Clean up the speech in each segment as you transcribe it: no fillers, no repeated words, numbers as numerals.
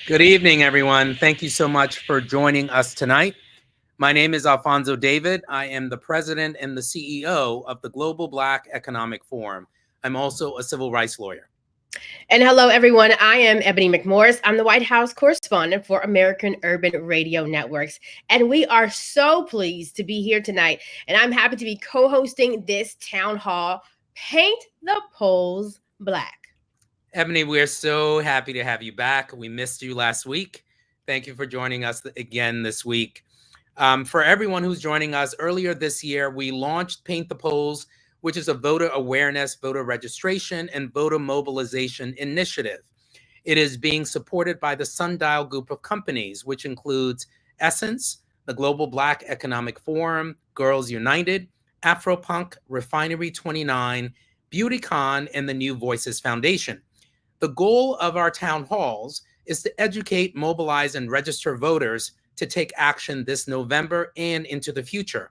Good evening, everyone. Thank you so much for joining us tonight. My name is Alfonso David. I am the president and the CEO of the Global Black Economic Forum. I'm also a civil rights lawyer. And hello, everyone. I am Ebony McMorris. I'm the White House correspondent for American Urban Radio Networks. And we are so pleased to be here tonight. And I'm happy to be co hosting this town hall, Paint the Polls Black. Ebony, we're so happy to have you back. We missed you last week. Thank you for joining us again this week. For everyone who's joining us, earlier this year, we launched Paint the Polls, which is a voter awareness, voter registration, and voter mobilization initiative. It is being supported by the Sundial Group of companies, which includes Essence, the Global Black Economic Forum, Girls United, Afropunk, Refinery 29, BeautyCon, and the New Voices Foundation. The goal of our town halls is to educate, mobilize, and register voters to take action this November and into the future.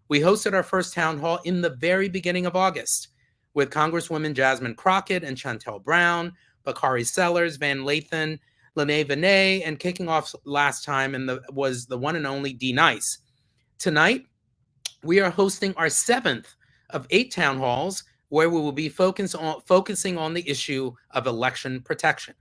We hosted our first town hall in the very beginning of August with Congresswomen Jasmine Crockett and Chantel Brown, Bakari Sellers, Van Lathan, Lene Vinay, and kicking off last time was the one and only D. Nice. Tonight, we are hosting our 7th of 8 town halls where we will be focusing on the issue of election protection.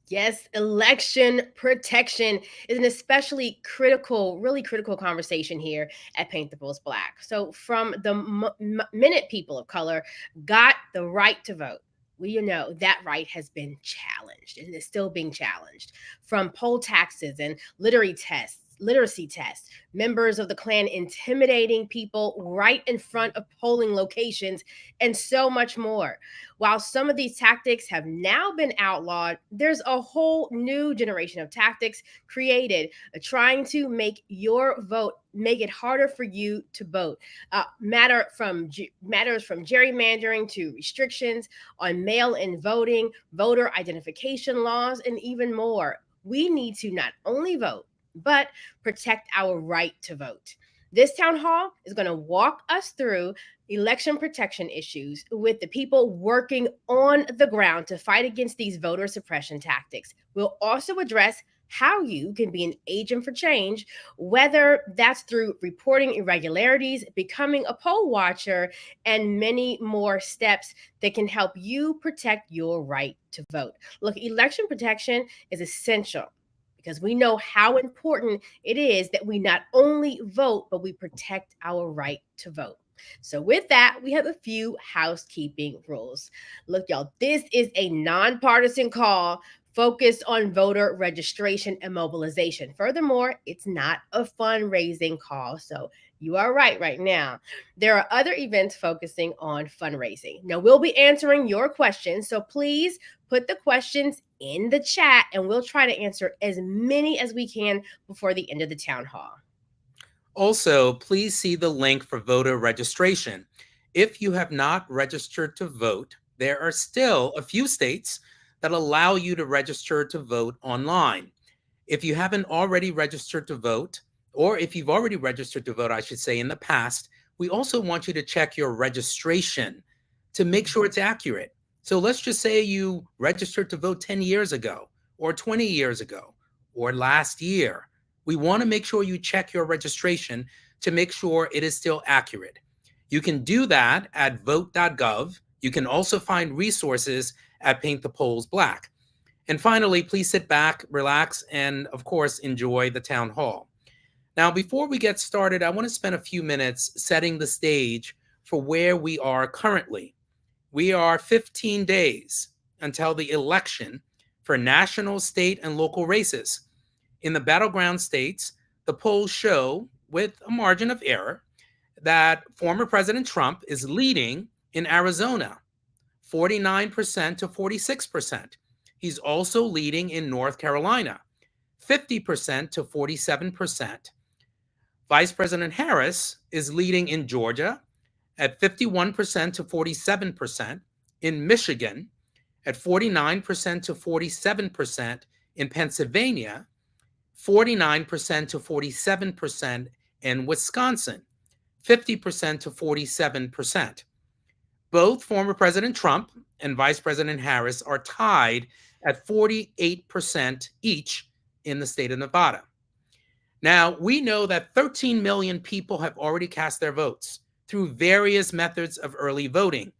Yes, election protection is an especially critical, really critical conversation here at Paint the Polls Black. So, from the minute people of color got the right to vote, we know that right has been challenged and is still being challenged. From poll taxes and literacy tests, members of the Klan intimidating people right in front of polling locations, and so much more. While some of these tactics have now been outlawed, there's a whole new generation of tactics created trying to make it harder for you to vote. Matters from gerrymandering to restrictions on mail-in voting, voter identification laws, and even more. We need to not only vote, but protect our right to vote. This town hall is going to walk us through election protection issues with the people working on the ground to fight against these voter suppression tactics. We'll also address how you can be an agent for change, whether that's through reporting irregularities, becoming a poll watcher, and many more steps that can help you protect your right to vote. Look, election protection is essential because we know how important it is that we not only vote, but we protect our right to vote. So with that, we have a few housekeeping rules. Look, y'all, this is a nonpartisan call focused on voter registration and mobilization. Furthermore, it's not a fundraising call. So you are right now. There are other events focusing on fundraising. Now, we'll be answering your questions. So please put the questions in the chat and we'll try to answer as many as we can before the end of the town hall. Also, please see the link for voter registration. If you have not registered to vote, there are still a few states that allow you to register to vote online. If you haven't already registered to vote, or if you've already registered to vote, I should say, in the past, we also want you to check your registration to make sure it's accurate. So let's just say you registered to vote 10 years ago, or 20 years ago, or last year. We want to make sure you check your registration to make sure it is still accurate. You can do that at vote.gov. You can also find resources at Paint the Polls Black. And finally, please sit back, relax, and of course, enjoy the town hall. Now, before we get started, I want to spend a few minutes setting the stage for where we are currently. We are 15 days until the election for national, state, and local races. In the battleground states, the polls show, with a margin of error, that former President Trump is leading in Arizona, 49% to 46%. He's also leading in North Carolina, 50% to 47%. Vice President Harris is leading in Georgia at 51% to 47%, in Michigan at 49% to 47%, in Pennsylvania, 49% to 47%, in Wisconsin, 50% to 47%. Both former President Trump and Vice President Harris are tied at 48% each in the state of Nevada. Now, we know that 13 million people have already cast their votes through various methods of early voting.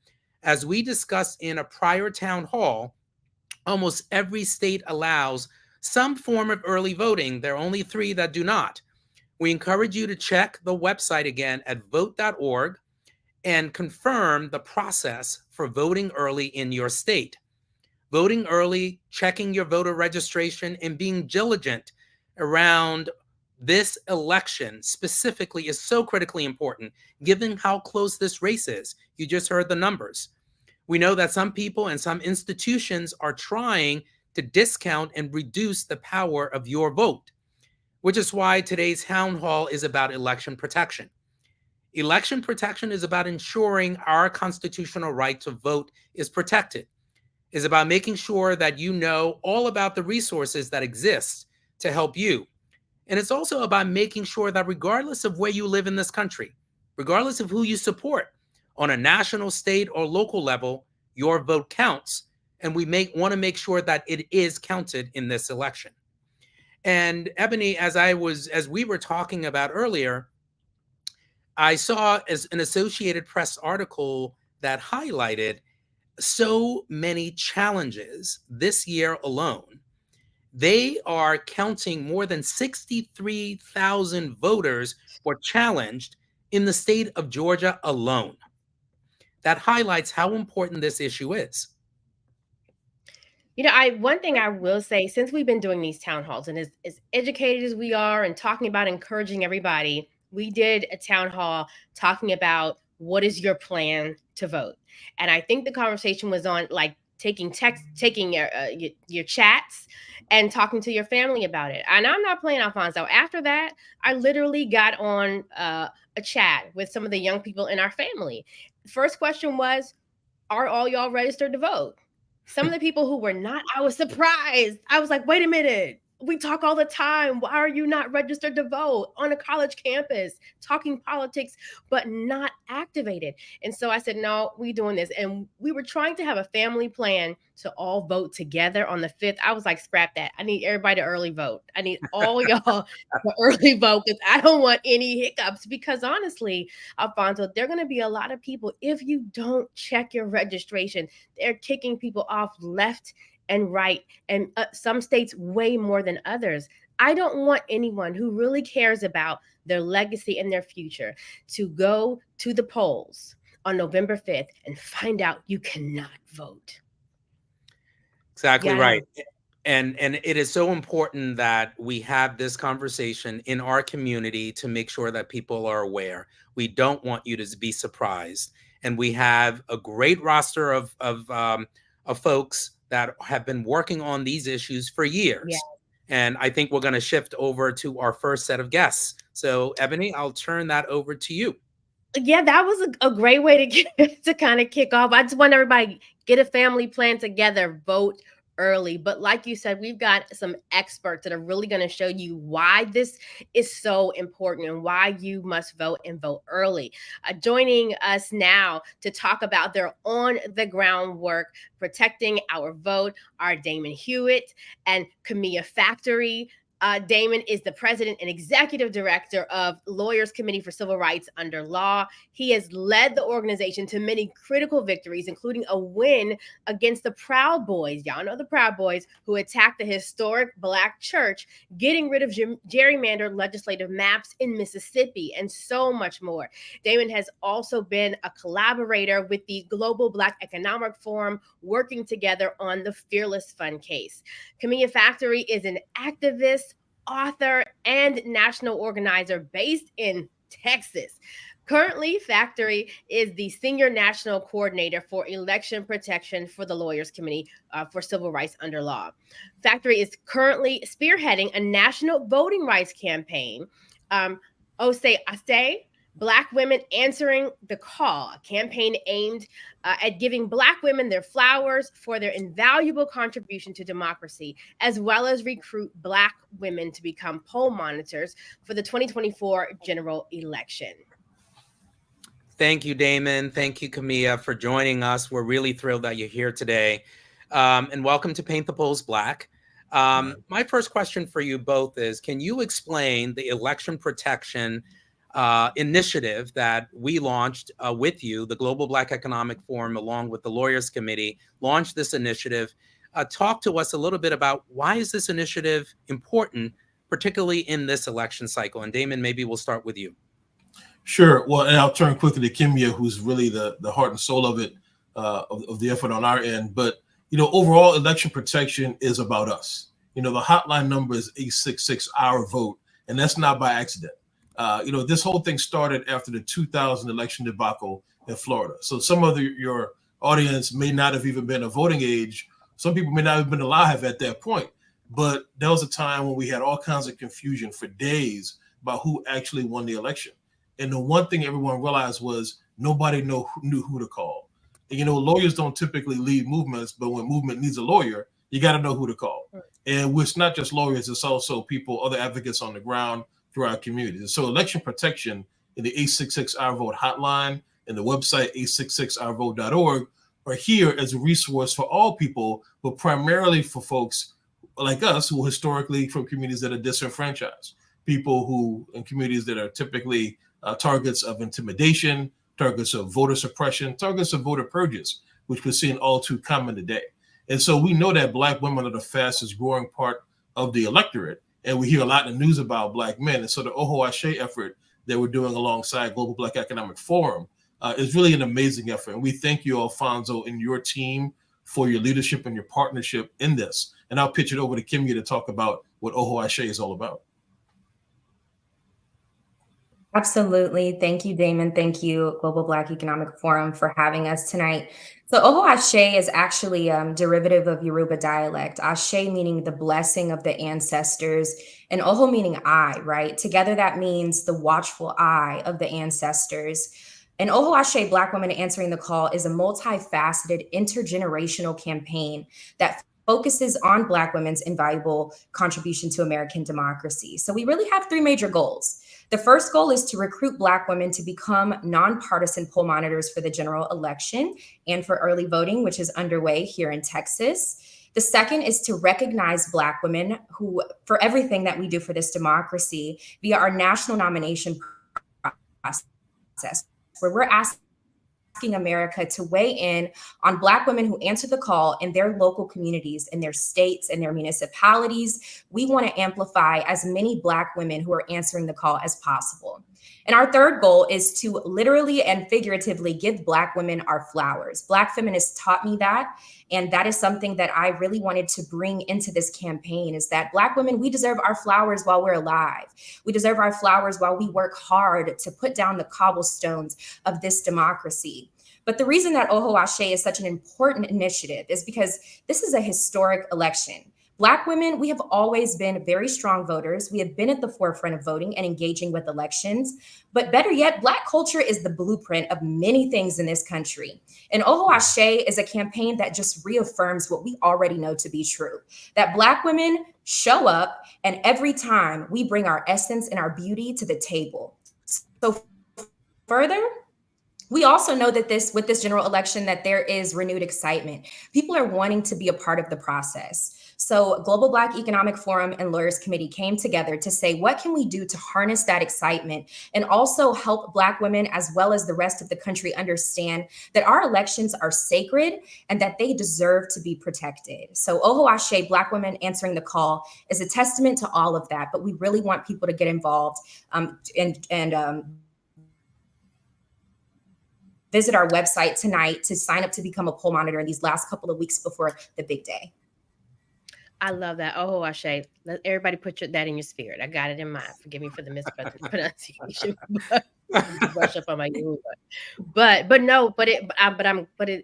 As we discussed in a prior town hall, almost every state allows some form of early voting. There are only 3 that do not. We encourage you to check the website again at vote.org and confirm the process for voting early in your state. Voting early, checking your voter registration, and being diligent around this election specifically is so critically important, given how close this race is. You just heard the numbers. We know that some people and some institutions are trying to discount and reduce the power of your vote, which is why today's town hall is about election protection. Election protection is about ensuring our constitutional right to vote is protected, is about making sure that you know all about the resources that exist to help you. And it's also about making sure that regardless of where you live in this country, regardless of who you support, on a national, state, or local level, your vote counts. And we want to make sure that it is counted in this election. And Ebony, as we were talking about earlier, I saw as an Associated Press article that highlighted so many challenges this year alone. They are counting more than 63,000 voters were challenged in the state of Georgia alone. That highlights how important this issue is. One thing I will say, since we've been doing these town halls, and as educated as we are and talking about encouraging everybody, we did a town hall talking about what is your plan to vote. And I think the conversation was on like taking your chats and talking to your family about it. And I'm not playing Alfonso. After that, I literally got on a chat with some of the young people in our family. First question was, are all y'all registered to vote? Some of the people who were not, I was surprised. I was like, wait a minute. We talk all the time. Why are you not registered to vote on a college campus, talking politics, but not activated? And so I said, no, we doing this. And we were trying to have a family plan to all vote together on the 5th. I was like, scrap that. I need everybody to early vote. I need all y'all to early vote because I don't want any hiccups. Because honestly, Alfonso, there are going to be a lot of people, if you don't check your registration, they're kicking people off left and right, and some states way more than others. I don't want anyone who really cares about their legacy and their future to go to the polls on November 5th and find out you cannot vote. Exactly right. And it is so important that we have this conversation in our community to make sure that people are aware. We don't want you to be surprised. And we have a great roster of folks that have been working on these issues for years. Yeah. And I think we're going to shift over to our first set of guests. So, Ebony, I'll turn that over to you. Yeah, that was a great way to kind of kick off. I just want everybody get a family plan together, vote early. But like you said, we've got some experts that are really going to show you why this is so important and why you must vote and vote early. Joining us now to talk about their on the ground work protecting our vote are Damon Hewitt and Camilla Factory. Damon is the president and executive director of Lawyers Committee for Civil Rights Under Law. He has led the organization to many critical victories, including a win against the Proud Boys. Y'all know the Proud Boys, who attacked the historic Black church, getting rid of gerrymandered legislative maps in Mississippi, and so much more. Damon has also been a collaborator with the Global Black Economic Forum, working together on the Fearless Fund case. Camilla Factory is an activist, author, and national organizer based in Texas. Currently, Factory is the senior national coordinator for election protection for the Lawyers Committee for Civil Rights Under Law. Factory is currently spearheading a national voting rights campaign, Ose Ase, Black Women Answering the Call, a campaign aimed at giving Black women their flowers for their invaluable contribution to democracy, as well as recruit Black women to become poll monitors for the 2024 general election. Thank you, Damon. Thank you, Camilla, for joining us. We're really thrilled that you're here today. and welcome to Paint the Polls Black. My first question for you both is, can you explain the election protection initiative that we launched with you? The Global Black Economic Forum, along with the Lawyers Committee, launched this initiative. Talk to us a little bit about why is this initiative important, particularly in this election cycle? And Damon, maybe we'll start with you. Sure. Well, and I'll turn quickly to Kimia, who's really the heart and soul of it, of the effort on our end. But, overall, election protection is about us. The hotline number is 866 Our Vote, and that's not by accident. This whole thing started after the 2000 election debacle in Florida. So some of your audience may not have even been of voting age. Some people may not have been alive at that point. But there was a time when we had all kinds of confusion for days about who actually won the election. And the one thing everyone realized was nobody knew who to call. And, lawyers don't typically lead movements, but when movement needs a lawyer, you got to know who to call. And it's not just lawyers, it's also people, other advocates on the ground through our communities. So election protection in the 866 Our Vote hotline and the website 866ourvote.org are here as a resource for all people, but primarily for folks like us who are historically from communities that are disenfranchised, people who in communities that are typically targets of intimidation, targets of voter suppression, targets of voter purges, which we're seeing all too common today. And so we know that Black women are the fastest growing part of the electorate. And we hear a lot in the news about Black men. And so the Oho Ashe effort that we're doing alongside Global Black Economic Forum is really an amazing effort. And we thank you, Alfonso, and your team for your leadership and your partnership in this. And I'll pitch it over to Kimia to talk about what Oho Ashe is all about. Absolutely. Thank you, Damon. Thank you, Global Black Economic Forum, for having us tonight. So Oho Ashe is actually a derivative of Yoruba dialect. Ashe meaning the blessing of the ancestors, and Oho meaning eye, right? Together that means the watchful eye of the ancestors. And Oho Ashe, Black Women Answering the Call, is a multifaceted intergenerational campaign that focuses on Black women's invaluable contribution to American democracy. So we really have three major goals. The first goal is to recruit Black women to become nonpartisan poll monitors for the general election and for early voting, which is underway here in Texas. The second is to recognize Black women who, for everything that we do for this democracy via our national nomination process, where we're asking America to weigh in on Black women who answer the call in their local communities, in their states, and their municipalities. We want to amplify as many Black women who are answering the call as possible. And our third goal is to literally and figuratively give Black women our flowers. Black feminists taught me that. And that is something that I really wanted to bring into this campaign, is that Black women, we deserve our flowers while we're alive. We deserve our flowers while we work hard to put down the cobblestones of this democracy. But the reason that Oho Ashe is such an important initiative is because this is a historic election. Black women, we have always been very strong voters. We have been at the forefront of voting and engaging with elections. But better yet, Black culture is the blueprint of many things in this country. And Oho Ashe is a campaign that just reaffirms what we already know to be true, that Black women show up, and every time we bring our essence and our beauty to the table. So further, we also know that with this general election, that there is renewed excitement. People are wanting to be a part of the process. So Global Black Economic Forum and Lawyers Committee came together to say, what can we do to harness that excitement and also help Black women, as well as the rest of the country, understand that our elections are sacred and that they deserve to be protected. So Oho Ashe, Black Women Answering the Call, is a testament to all of that. But we really want people to get involved and visit our website tonight to sign up to become a poll monitor in these last couple of weeks before the big day. I love that. Oh, Ashe. Let everybody put that in your spirit. I got it in mind. Forgive me for the mispronunciation. Brush up on my Yoruba. But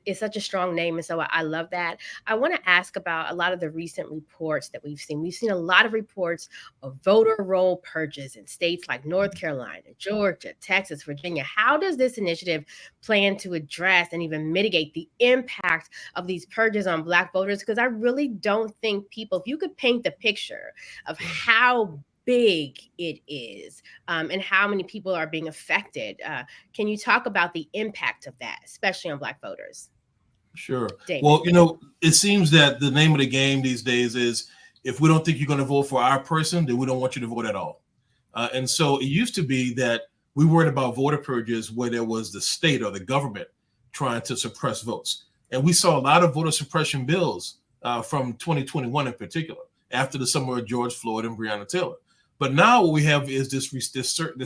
it's such a strong name, and so I love that. I want to ask about a lot of the recent reports that we've seen. We've seen a lot of reports of voter roll purges in states like North Carolina, Georgia, Texas, Virginia. How does this initiative plan to address and even mitigate the impact of these purges on Black voters? Because I really don't think people, if you could paint the picture of how big it is and how many people are being affected. Can you talk about the impact of that, especially on Black voters? Sure. David. Well, it seems that the name of the game these days is if we don't think you're going to vote for our person, then we don't want you to vote at all. And so it used to be that we worried about voter purges where there was the state or the government trying to suppress votes. And we saw a lot of voter suppression bills from 2021 in particular, after the summer of George Floyd and Breonna Taylor. But now what we have is this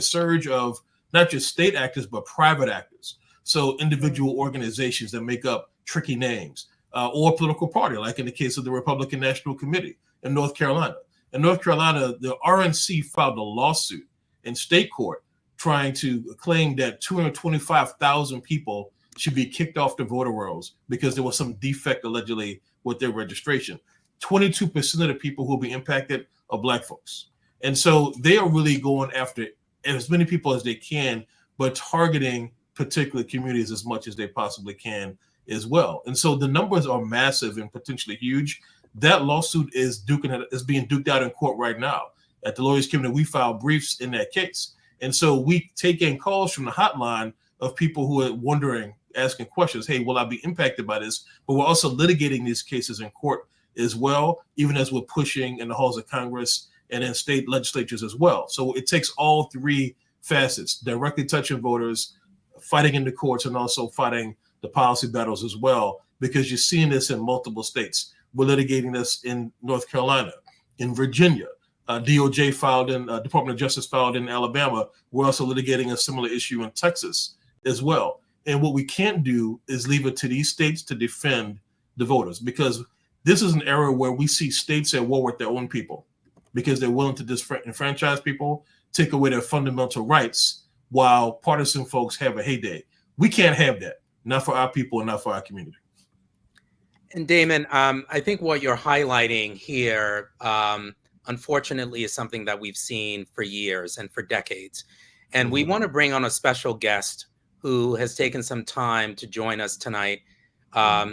surge of not just state actors, but private actors. So individual organizations that make up tricky names, or a political party, like in the case of the Republican National Committee in North Carolina. In North Carolina, the RNC filed a lawsuit in state court trying to claim that 225,000 people should be kicked off the voter rolls because there was some defect allegedly with their registration. 22% of the people who will be impacted are Black folks. And so they are really going after as many people as they can, but targeting particular communities as much as they possibly can as well. And so the numbers are massive and potentially huge. That lawsuit is being duked out in court right now. At the Lawyers Committee, we filed briefs in that case. And so we take in calls from the hotline of people who are wondering, asking questions, hey, will I be impacted by this? But we're also litigating these cases in court as well, even as we're pushing in the halls of Congress and in state legislatures as well. So it takes all three facets, directly touching voters, fighting in the courts, and also fighting the policy battles as well, because you're seeing this in multiple states. We're litigating this in North Carolina, in Virginia. DOJ filed in, Department of Justice filed in Alabama. We're also litigating a similar issue in Texas as well. And what we can't do is leave it to these states to defend the voters, because this is an era where we see states at war with their own people because they're willing to disenfranchise people, take away their fundamental rights, while partisan folks have a heyday. We can't have that, not for our people and not for our community. And Damon, I think what you're highlighting here, unfortunately, is something that we've seen for years and for decades. And we want to bring on a special guest who has taken some time to join us tonight.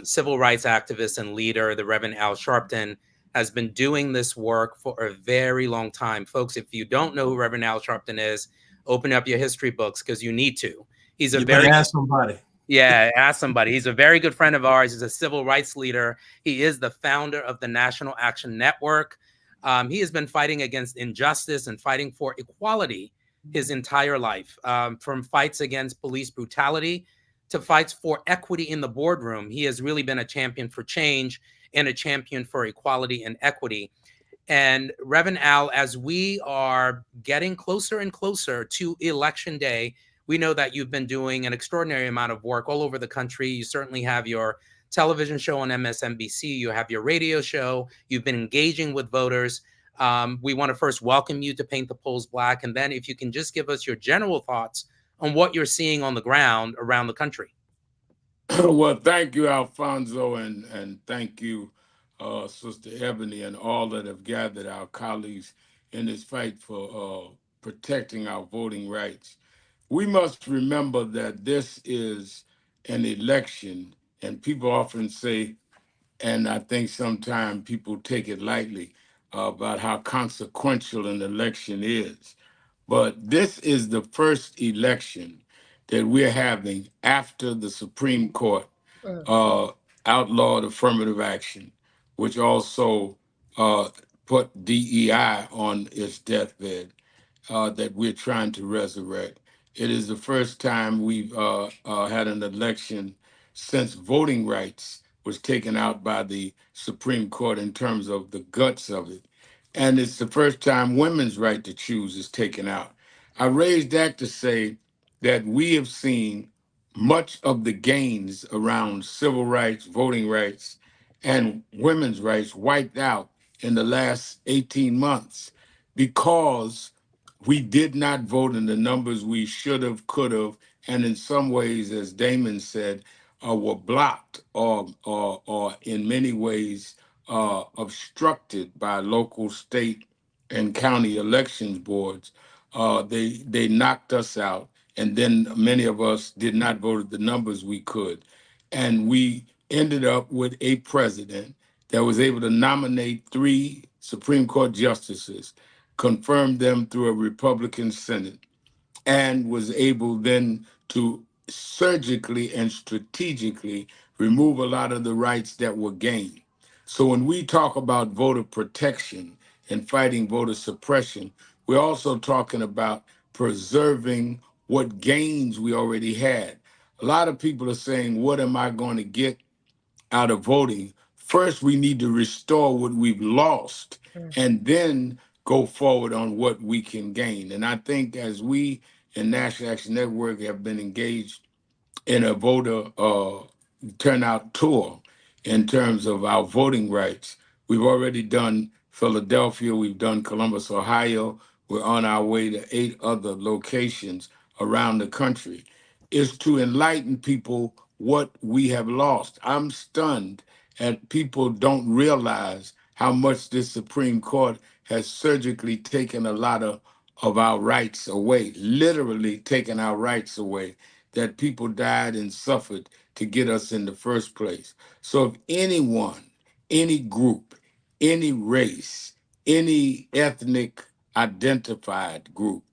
Civil rights activist and leader, the Reverend Al Sharpton, has been doing this work for a very long time. Folks, if you don't know who Reverend Al Sharpton is, open up your history books because you need to. He's a very ask somebody. Yeah, ask somebody. He's a very good friend of ours. He's a civil rights leader. He is the founder of the National Action Network. He has been fighting against injustice and fighting for equality his entire life, from fights against police brutality to fights for equity in the boardroom. He has really been a champion for change and a champion for equality and equity. And Reverend Al, as we are getting closer and closer to Election Day, we know that you've been doing an extraordinary amount of work all over the country. You certainly have your television show on MSNBC. You have your radio show. You've been engaging with voters. We want to first welcome you to Paint the Polls Black. And then if you can just give us your general thoughts on what you're seeing on the ground around the country. Well, thank you, Alfonso, and thank you, Sister Ebony, and all that have gathered, our colleagues, in this fight for protecting our voting rights. We must remember that this is an election, and people often say, and I think sometimes people take it lightly, about how consequential an election is. But this is the first election that we're having after the Supreme Court outlawed affirmative action, which also put DEI on its deathbed, that we're trying to resurrect. It is the first time we've had an election since voting rights was taken out by the Supreme Court in terms of the guts of it. And it's the first time women's right to choose is taken out. I raised that to say that we have seen much of the gains around civil rights, voting rights, and women's rights wiped out in the last 18 months because we did not vote in the numbers we should have, could have, and in some ways, as Damon said, were blocked or in many ways obstructed by local, state, and county elections boards. They knocked us out, and then many of us did not vote at the numbers we could. And we ended up with a president that was able to nominate 3 Supreme Court justices, confirmed them through a Republican Senate, and was able then to surgically and strategically remove a lot of the rights that were gained. So when we talk about voter protection and fighting voter suppression, we're also talking about preserving what gains we already had. A lot of people are saying, what am I going to get out of voting? First, we need to restore what we've lost Mm. and then go forward on what we can gain. And I think as we in National Action Network have been engaged in a voter turnout tour in terms of our voting rights. We've already done Philadelphia, we've done Columbus, Ohio. We're on our way to 8 other locations around the country. Is to enlighten people what we have lost. I'm stunned at people don't realize how much this Supreme Court has surgically taken a lot of our rights away, literally taken our rights away, that people died and suffered to get us in the first place. So if anyone, any group, any race, any ethnic identified group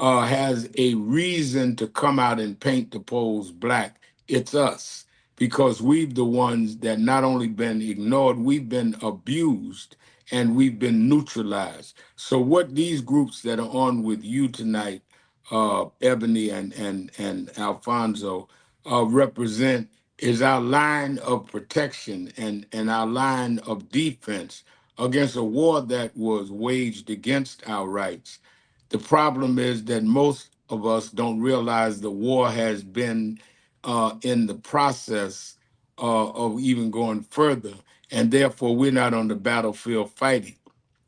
has a reason to come out and paint the polls black, it's us. Because we've the ones that not only been ignored, we've been abused and we've been neutralized. So what these groups that are on with you tonight, Ebony and Alfonso, represent is our line of protection and our line of defense against a war that was waged against our rights. The problem is that most of us don't realize the war has been in the process of even going further, and therefore we're not on the battlefield fighting.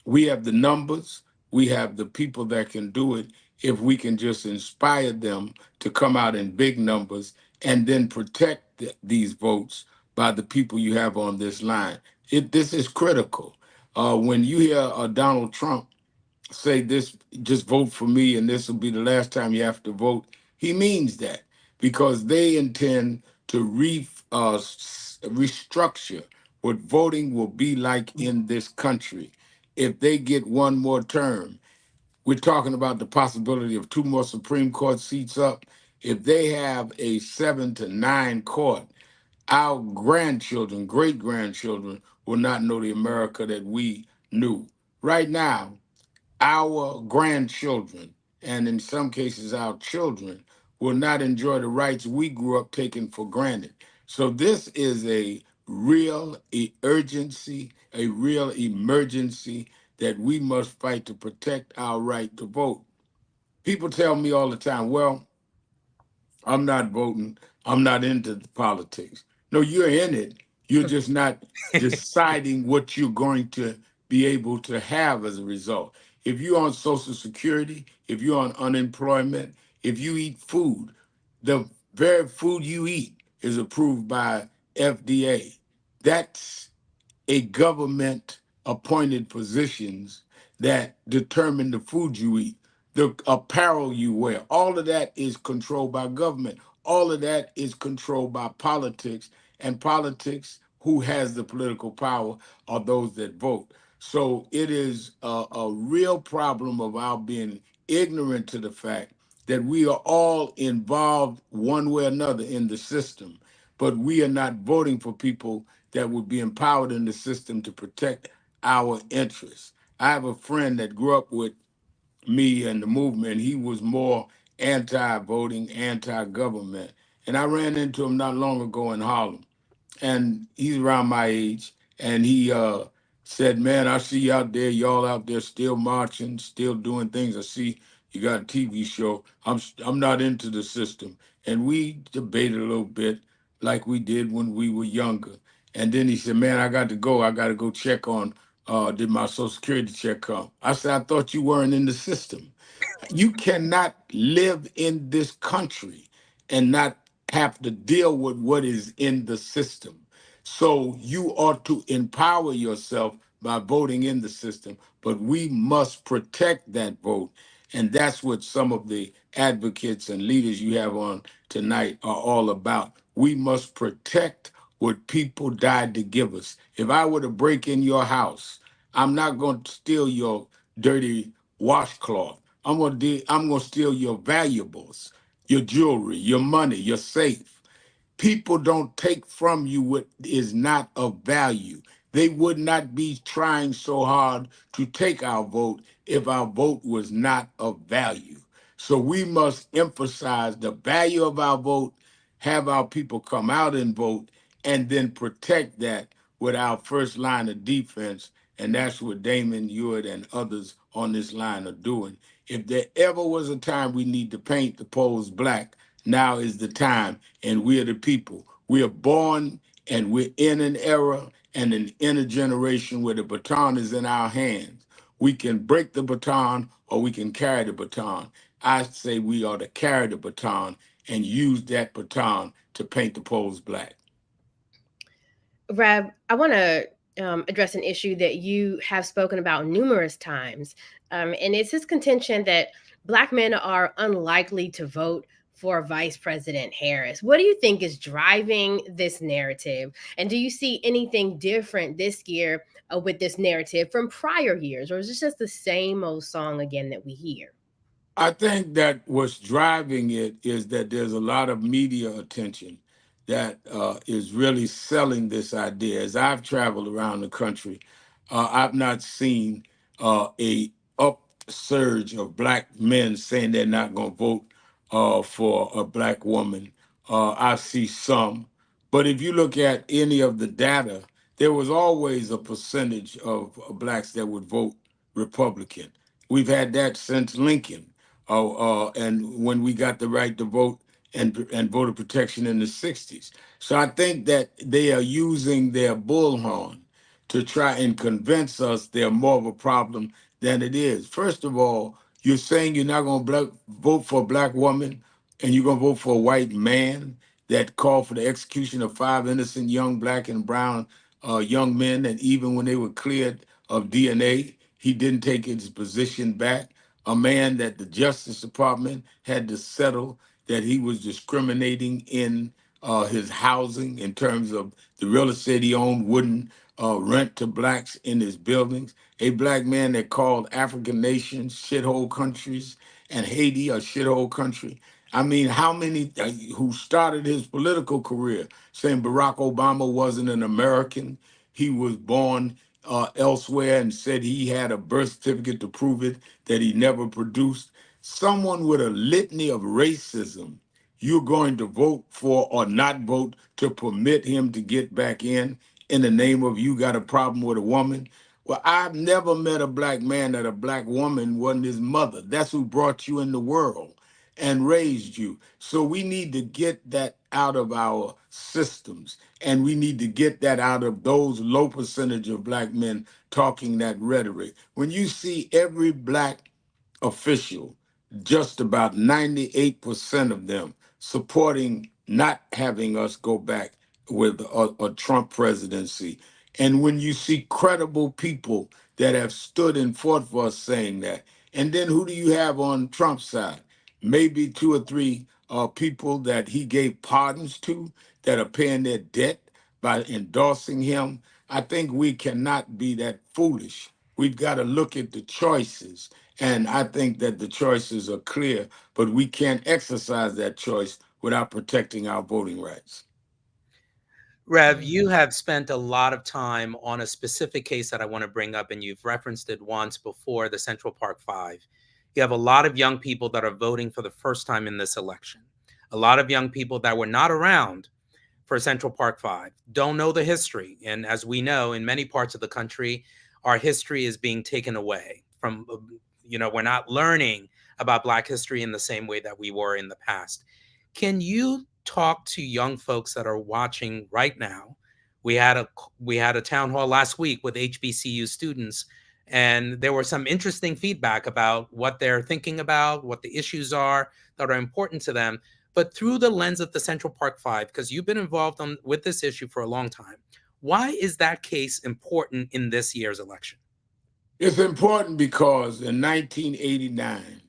We have the numbers, we have the people that can do it if we can just inspire them to come out in big numbers and then protect these votes by the people you have on this line. This is critical. When you hear Donald Trump say this, just vote for me and this will be the last time you have to vote, he means that because they intend to restructure what voting will be like in this country. If they get one more term, we're talking about the possibility of 2 more Supreme Court seats up. If they have a 7 to 9 court, our grandchildren, great grandchildren, will not know the America that we knew. Right now, our grandchildren, and in some cases our children, will not enjoy the rights we grew up taking for granted. So this is a real urgency, a real emergency that we must fight to protect our right to vote. People tell me all the time, well, I'm not voting. I'm not into the politics. No, you're in it. You're just not deciding what you're going to be able to have as a result. If you're on Social Security, if you're on unemployment, if you eat food, the very food you eat is approved by FDA. That's a government appointed positions that determine the food you eat, the apparel you wear. All of that is controlled by government. All of that is controlled by politics. And politics, who has the political power, are those that vote. So it is a real problem of our being ignorant to the fact that we are all involved one way or another in the system, but we are not voting for people that would be empowered in the system to protect our interests. I have a friend that grew up with me and the movement. He was more anti-voting, anti-government. And I ran into him not long ago in Harlem, and he's around my age, and he said, "Man, I see you out there, y'all out there still marching, still doing things. I see you got a TV show. I'm not into the system." And we debated a little bit, like we did when we were younger. And then he said, "Man, I got to go. I got to go check on did my Social Security check come?" I said, "I thought you weren't in the system." You cannot live in this country and not have to deal with what is in the system. So you ought to empower yourself by voting in the system, but we must protect that vote. And that's what some of the advocates and leaders you have on tonight are all about. We must protect what people died to give us. If I were to break in your house, I'm not going to steal your dirty washcloth. I'm gonna steal your valuables, your jewelry, your money, your safe. People don't take from you what is not of value. They would not be trying so hard to take our vote if our vote was not of value. So we must emphasize the value of our vote, have our people come out and vote, and then protect that with our first line of defense. And that's what Damon, Hewitt, and others on this line are doing. If there ever was a time we need to paint the polls black, now is the time, and we are the people. We are born and we're in an era and in a generation where the baton is in our hands. We can break the baton or we can carry the baton. I say we ought to carry the baton and use that baton to paint the polls black. Rev, I want to address an issue that you have spoken about numerous times, and it's his contention that Black men are unlikely to vote for Vice President Harris. What do you think is driving this narrative? And do you see anything different this year with this narrative from prior years, or is this just the same old song again that we hear? I think that what's driving it is that there's a lot of media attention that is really selling this idea. As I've traveled around the country, I've not seen a upsurge of black men saying they're not going to vote for a black woman. I see some, but if you look at any of the data, there was always a percentage of blacks that would vote Republican. We've had that since Lincoln. And when we got the right to vote and voter protection in the 60s. So I think that they are using their bullhorn to try and convince us they're more of a problem than it is. First of all, you're saying you're not going to vote for a black woman and you're going to vote for a white man that called for the execution of 5 innocent young black and brown young men. And even when they were cleared of DNA, he didn't take his position back. A man that the Justice Department had to settle that he was discriminating in his housing in terms of the real estate he owned wouldn't rent to blacks in his buildings. A black man that called African nations shithole countries and Haiti a shithole country. I mean, how many who started his political career saying Barack Obama wasn't an American? He was born elsewhere and said he had a birth certificate to prove it that he never produced. Someone with a litany of racism, you're going to vote for or not vote to permit him to get back in the name of you got a problem with a woman. Well, I've never met a black man that a black woman wasn't his mother. That's who brought you in the world and raised you. So we need to get that out of our systems. And we need to get that out of those low percentage of black men talking that rhetoric. When you see every black official, just about 98% of them supporting not having us go back with a Trump presidency. And when you see credible people that have stood and fought for us saying that, and then who do you have on Trump's side? Maybe 2 or 3 people that he gave pardons to that are paying their debt by endorsing him. I think we cannot be that foolish. We've got to look at the choices. And I think that the choices are clear, but we can't exercise that choice without protecting our voting rights. Rev, you have spent a lot of time on a specific case that I want to bring up, and you've referenced it once before, the Central Park Five. You have a lot of young people that are voting for the first time in this election. A lot of young people that were not around for Central Park Five, don't know the history. And as we know, in many parts of the country, our history is being taken away from, we're not learning about Black history in the same way that we were in the past. Can you talk to young folks that are watching right now? We had a town hall last week with HBCU students, and there were some interesting feedback about what they're thinking about, what the issues are that are important to them, but through the lens of the Central Park Five, because you've been involved with this issue for a long time. Why is that case important in this year's election? It's important because in 1989,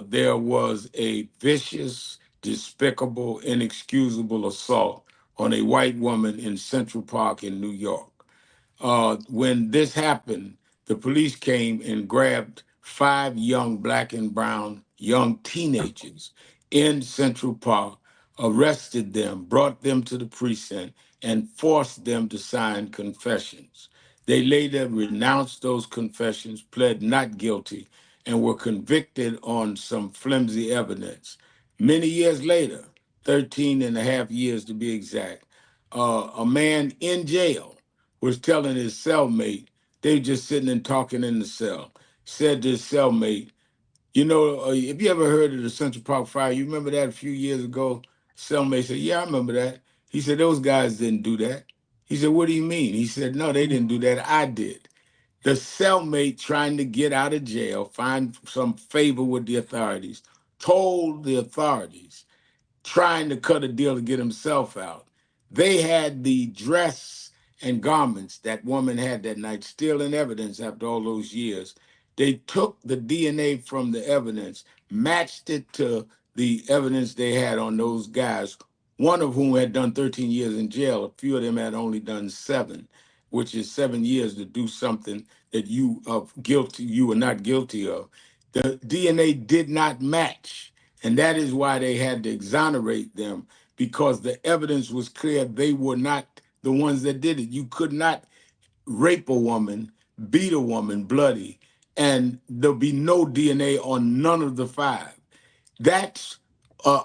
there was a vicious, despicable, inexcusable assault on a white woman in Central Park in New York. When this happened, the police came and grabbed 5 young black and brown young teenagers in Central Park arrested them, brought them to the precinct, and forced them to sign confessions. They later renounced those confessions, pled not guilty, and were convicted on some flimsy evidence. Many years later, 13 and a half years to be exact, a man in jail was telling his cellmate, they were just sitting and talking in the cell, said to his cellmate, you know, have you ever heard of the Central Park fire? You remember that a few years ago? Cellmate said, yeah, I remember that. He said, those guys didn't do that. He said, what do you mean? He said, no, they didn't do that. I did. The cellmate trying to get out of jail, find some favor with the authorities, told the authorities trying to cut a deal to get himself out. They had the dress and garments that woman had that night, still in evidence after all those years. They took the DNA from the evidence, matched it to the evidence they had on those guys, one of whom had done 13 years in jail. A few of them had only done 7, which is 7 years to do something that you were not guilty of. The DNA did not match. And that is why they had to exonerate them, because the evidence was clear they were not the ones that did it. You could not rape a woman, beat a woman bloody, and there'll be no DNA on none of the 5. That's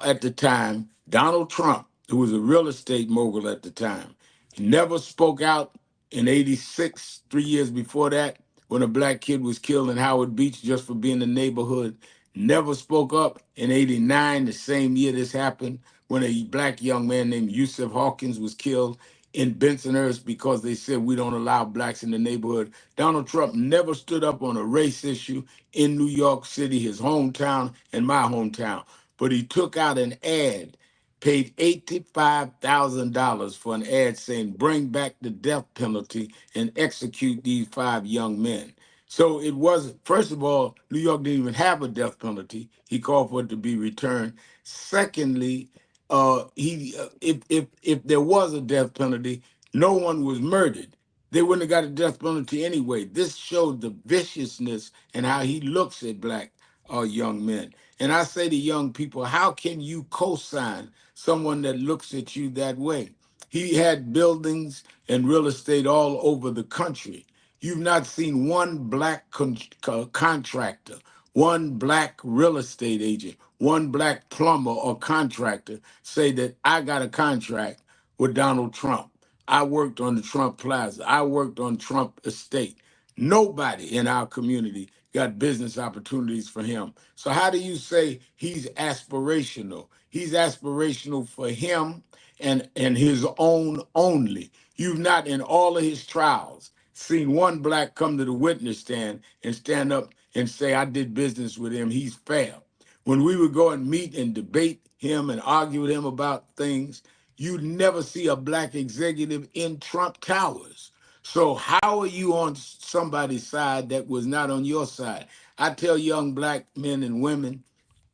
at the time, Donald Trump, who was a real estate mogul at the time, he never spoke out in 86, 3 years before that, when a black kid was killed in Howard Beach just for being in the neighborhood. Never spoke up in 89, the same year this happened, when a black young man named Yusuf Hawkins was killed in Bensonhurst because they said we don't allow blacks in the neighborhood. Donald Trump never stood up on a race issue in New York City, his hometown and my hometown. But he took out an ad, paid $85,000 for an ad saying, bring back the death penalty and execute these 5 young men. So it was, first of all, New York didn't even have a death penalty. He called for it to be returned. Secondly, if there was a death penalty, no one was murdered. They wouldn't have got a death penalty anyway. This showed the viciousness and how he looks at black young men. And I say to young people, how can you co-sign someone that looks at you that way? He had buildings and real estate all over the country. You've not seen one black contractor, one black real estate agent, one black plumber or contractor say that I got a contract with Donald Trump. I worked on the Trump Plaza. I worked on Trump Estate. Nobody in our community got business opportunities for him. So how do you say he's aspirational? He's aspirational for him and his own only. You've not in all of his trials seen one black come to the witness stand and stand up and say, I did business with him, he's fair. When we would go and meet and debate him and argue with him about things, you'd never see a black executive in Trump Towers. So how are you on somebody's side that was not on your side? I tell young black men and women,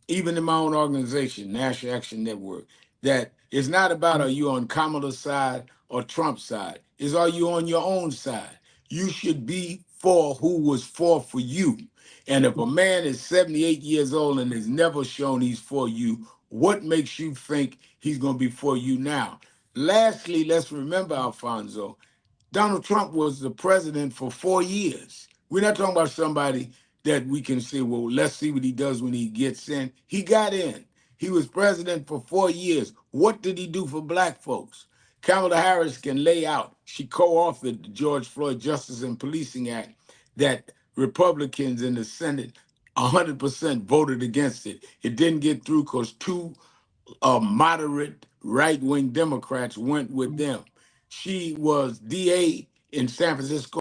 even in my own organization, National Action Network, that it's not about are you on Kamala's side or Trump's side. It's are you on your own side? You should be for who was for you. And if a man is 78 years old and has never shown he's for you, what makes you think he's going to be for you now? Lastly, let's remember, Alfonso, Donald Trump was the president for 4 years. We're not talking about somebody that we can say, well, let's see what he does when he gets in. He got in. He was president for 4 years. What did he do for black folks? Kamala Harris can lay out. She co-authored the George Floyd Justice and Policing Act that Republicans in the Senate 100% voted against it. It didn't get through because 2 moderate right-wing Democrats went with them. She was DA in San Francisco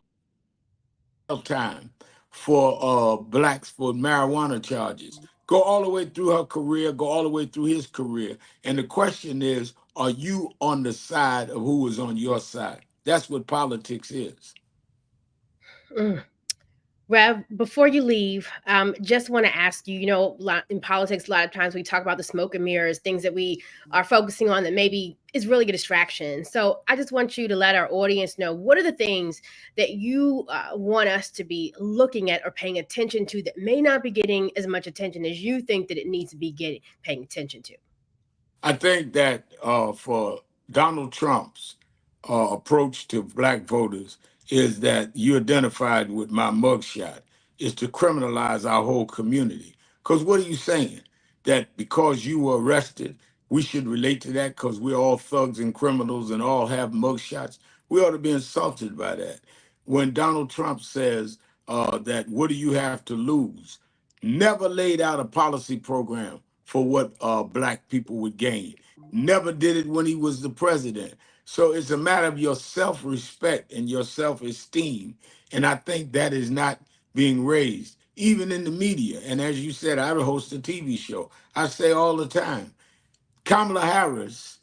time for blacks for marijuana charges. Go all the way through her career, go all the way through his career. And the question is, are you on the side of who is on your side? That's what politics is. Mm. Rev, before you leave, just want to ask you, in politics, a lot of times we talk about the smoke and mirrors, things that we are focusing on that maybe is really a distraction. So I just want you to let our audience know, what are the things that you want us to be looking at or paying attention to that may not be getting as much attention as you think that it needs to be paying attention to? I think that for Donald Trump's approach to black voters is that you identified with my mugshot is to criminalize our whole community. Because what are you saying? That because you were arrested, we should relate to that because we're all thugs and criminals and all have mugshots? We ought to be insulted by that. When Donald Trump says that what do you have to lose? Never laid out a policy program for what black people would gain. Never did it when he was the president. So it's a matter of your self-respect and your self-esteem. And I think that is not being raised, even in the media. And as you said, I host a TV show. I say all the time, Kamala Harris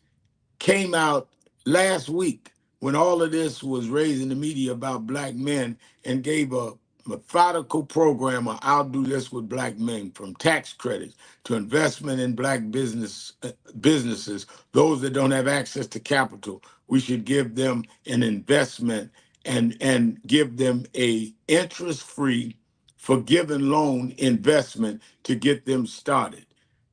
came out last week when all of this was raised in the media about black men and gave a methodical program of I'll do this with black men, from tax credits to investment in black businesses. Those that don't have access to capital, we should give them an investment and give them a interest-free forgiven loan investment to get them started.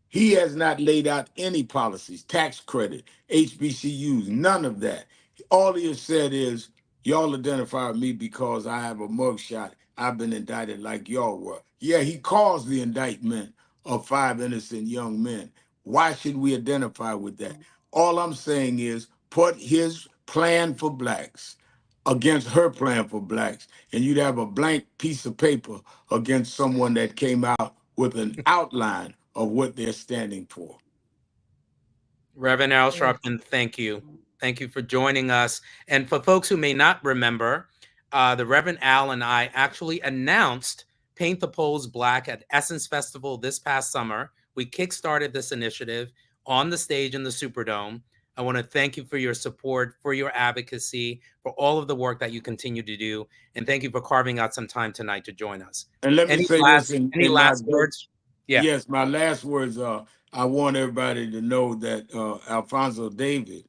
He has not laid out any policies, tax credit, HBCUs, none of that. All he has said is, y'all identify me because I have a mugshot. I've been indicted like y'all were. Yeah, he caused the indictment of 5 innocent young men. Why should we identify with that? All I'm saying is put his plan for blacks against her plan for blacks, and you'd have a blank piece of paper against someone that came out with an outline of what they're standing for. Reverend Al Sharpton, thank you. Thank you for joining us. And for folks who may not remember, the Reverend Al and I actually announced Paint the Polls Black at Essence Festival this past summer. We kickstarted this initiative on the stage in the Superdome. I want to thank you for your support, for your advocacy, for all of the work that you continue to do. And thank you for carving out some time tonight to join us. And let me say this Any in my last words? Yeah. yes, my last words are I want everybody to know that Alfonso David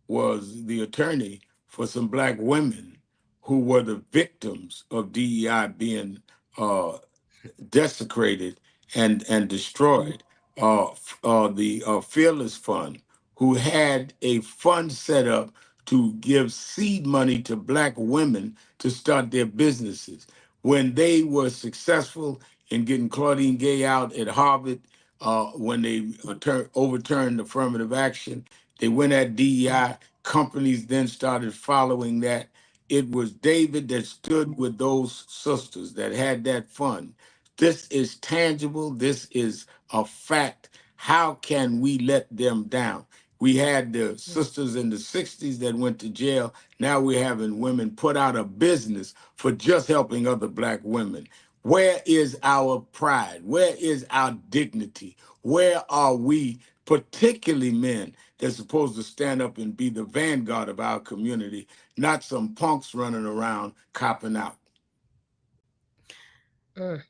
was the attorney for some black women who were the victims of DEI being desecrated and destroyed. The Fearless Fund, who had a fund set up to give seed money to black women to start their businesses. When they were successful in getting Claudine Gay out at Harvard, when they overturned affirmative action, they went at DEI. Companies then started following that. It was David that stood with those sisters that had that fund. This is tangible. This is a fact. How can we let them down? We had the sisters in the 60s that went to jail. Now we're having women put out of business for just helping other black women. Where is our pride? Where is our dignity? Where are we, particularly men, that's supposed to stand up and be the vanguard of our community, not some punks running around copping out? The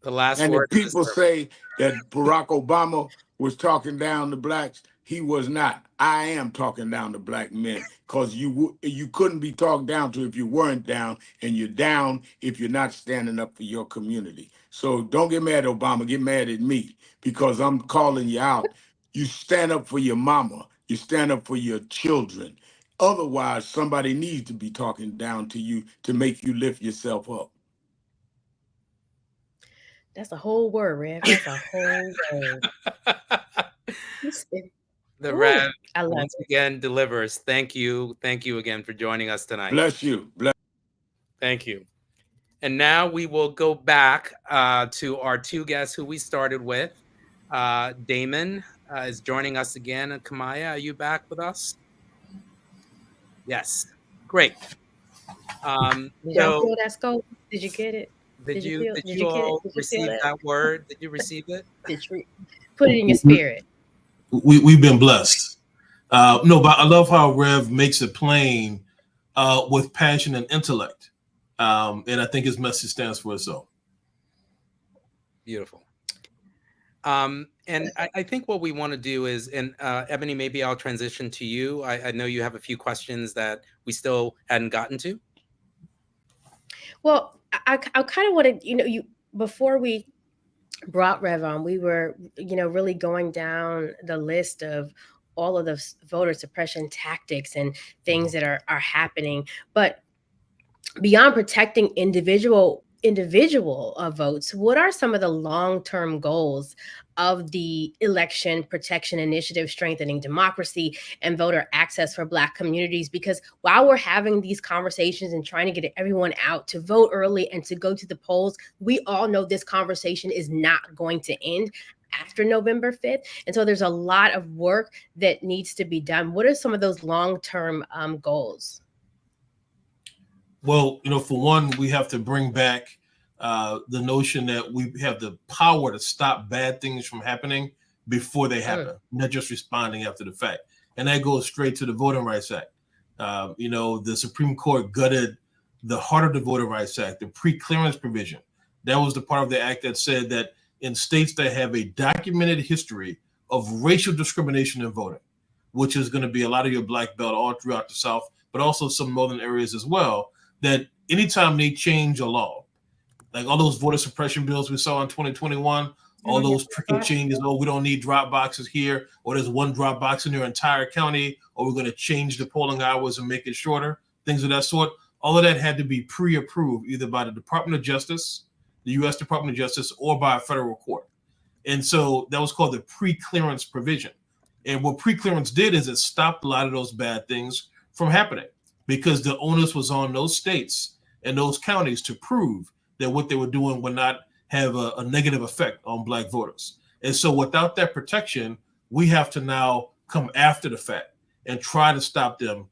last And word if people say that Barack Obama was talking down to blacks, he was not. I am talking down to black men because you couldn't be talked down to if you weren't down, and you're down if you're not standing up for your community. So don't get mad at Obama, get mad at me because I'm calling you out. You stand up for your mama, you stand up for your children. Otherwise, somebody needs to be talking down to you to make you lift yourself up. That's a whole word, Rev. That's a whole word. The Ooh, Rev I love once it. again delivers. Thank you. Thank you again for joining us tonight. Bless you. Thank you. And now we will go back to our two guests who we started with. Damon is joining us again. And Kamaya, are you back with us? Yes. Great. Did y'all So feel that scope? Did you get it? did you Did you get it? all Did you feel receive that? that word? Did you receive it? Did you put it in your spirit? We've been blessed. No, but I love how Rev makes it plain with passion and intellect. And I think his message stands for itself. Beautiful. And I think what we want to do is, and Ebony, maybe I'll transition to you. I know you have a few questions that we still hadn't gotten to. Well, I kind of wanted, you before we brought Rev on, we were, really going down the list of all of the voter suppression tactics and things that are happening. But beyond protecting individual votes, what are some of the long-term goals of the Election Protection Initiative, strengthening democracy and voter access for Black communities? Because while we're having these conversations and trying to get everyone out to vote early and to go to the polls, we all know this conversation is not going to end after November 5th. And so there's a lot of work that needs to be done. What are some of those long-term goals? Well, for one, we have to bring back the notion that we have the power to stop bad things from happening before they happen, not just responding after the fact. And that goes straight to the Voting Rights Act. The Supreme Court gutted the heart of the Voting Rights Act, the pre-clearance provision. That was the part of the act that said that in states that have a documented history of racial discrimination in voting, which is going to be a lot of your Black belt all throughout the South, but also some northern areas as well, that anytime they change a law, like all those voter suppression bills we saw in 2021, all those tricky changes, we don't need drop boxes here, or there's one drop box in your entire county, or we're going to change the polling hours and make it shorter, things of that sort. All of that had to be pre-approved either by the Department of Justice, the U.S. Department of Justice, or by a federal court. And so that was called the pre-clearance provision. And what pre-clearance did is it stopped a lot of those bad things from happening, because the onus was on those states and those counties to prove that what they were doing would not have a negative effect on Black voters. And so without that protection, we have to now come after the fact and try to stop them,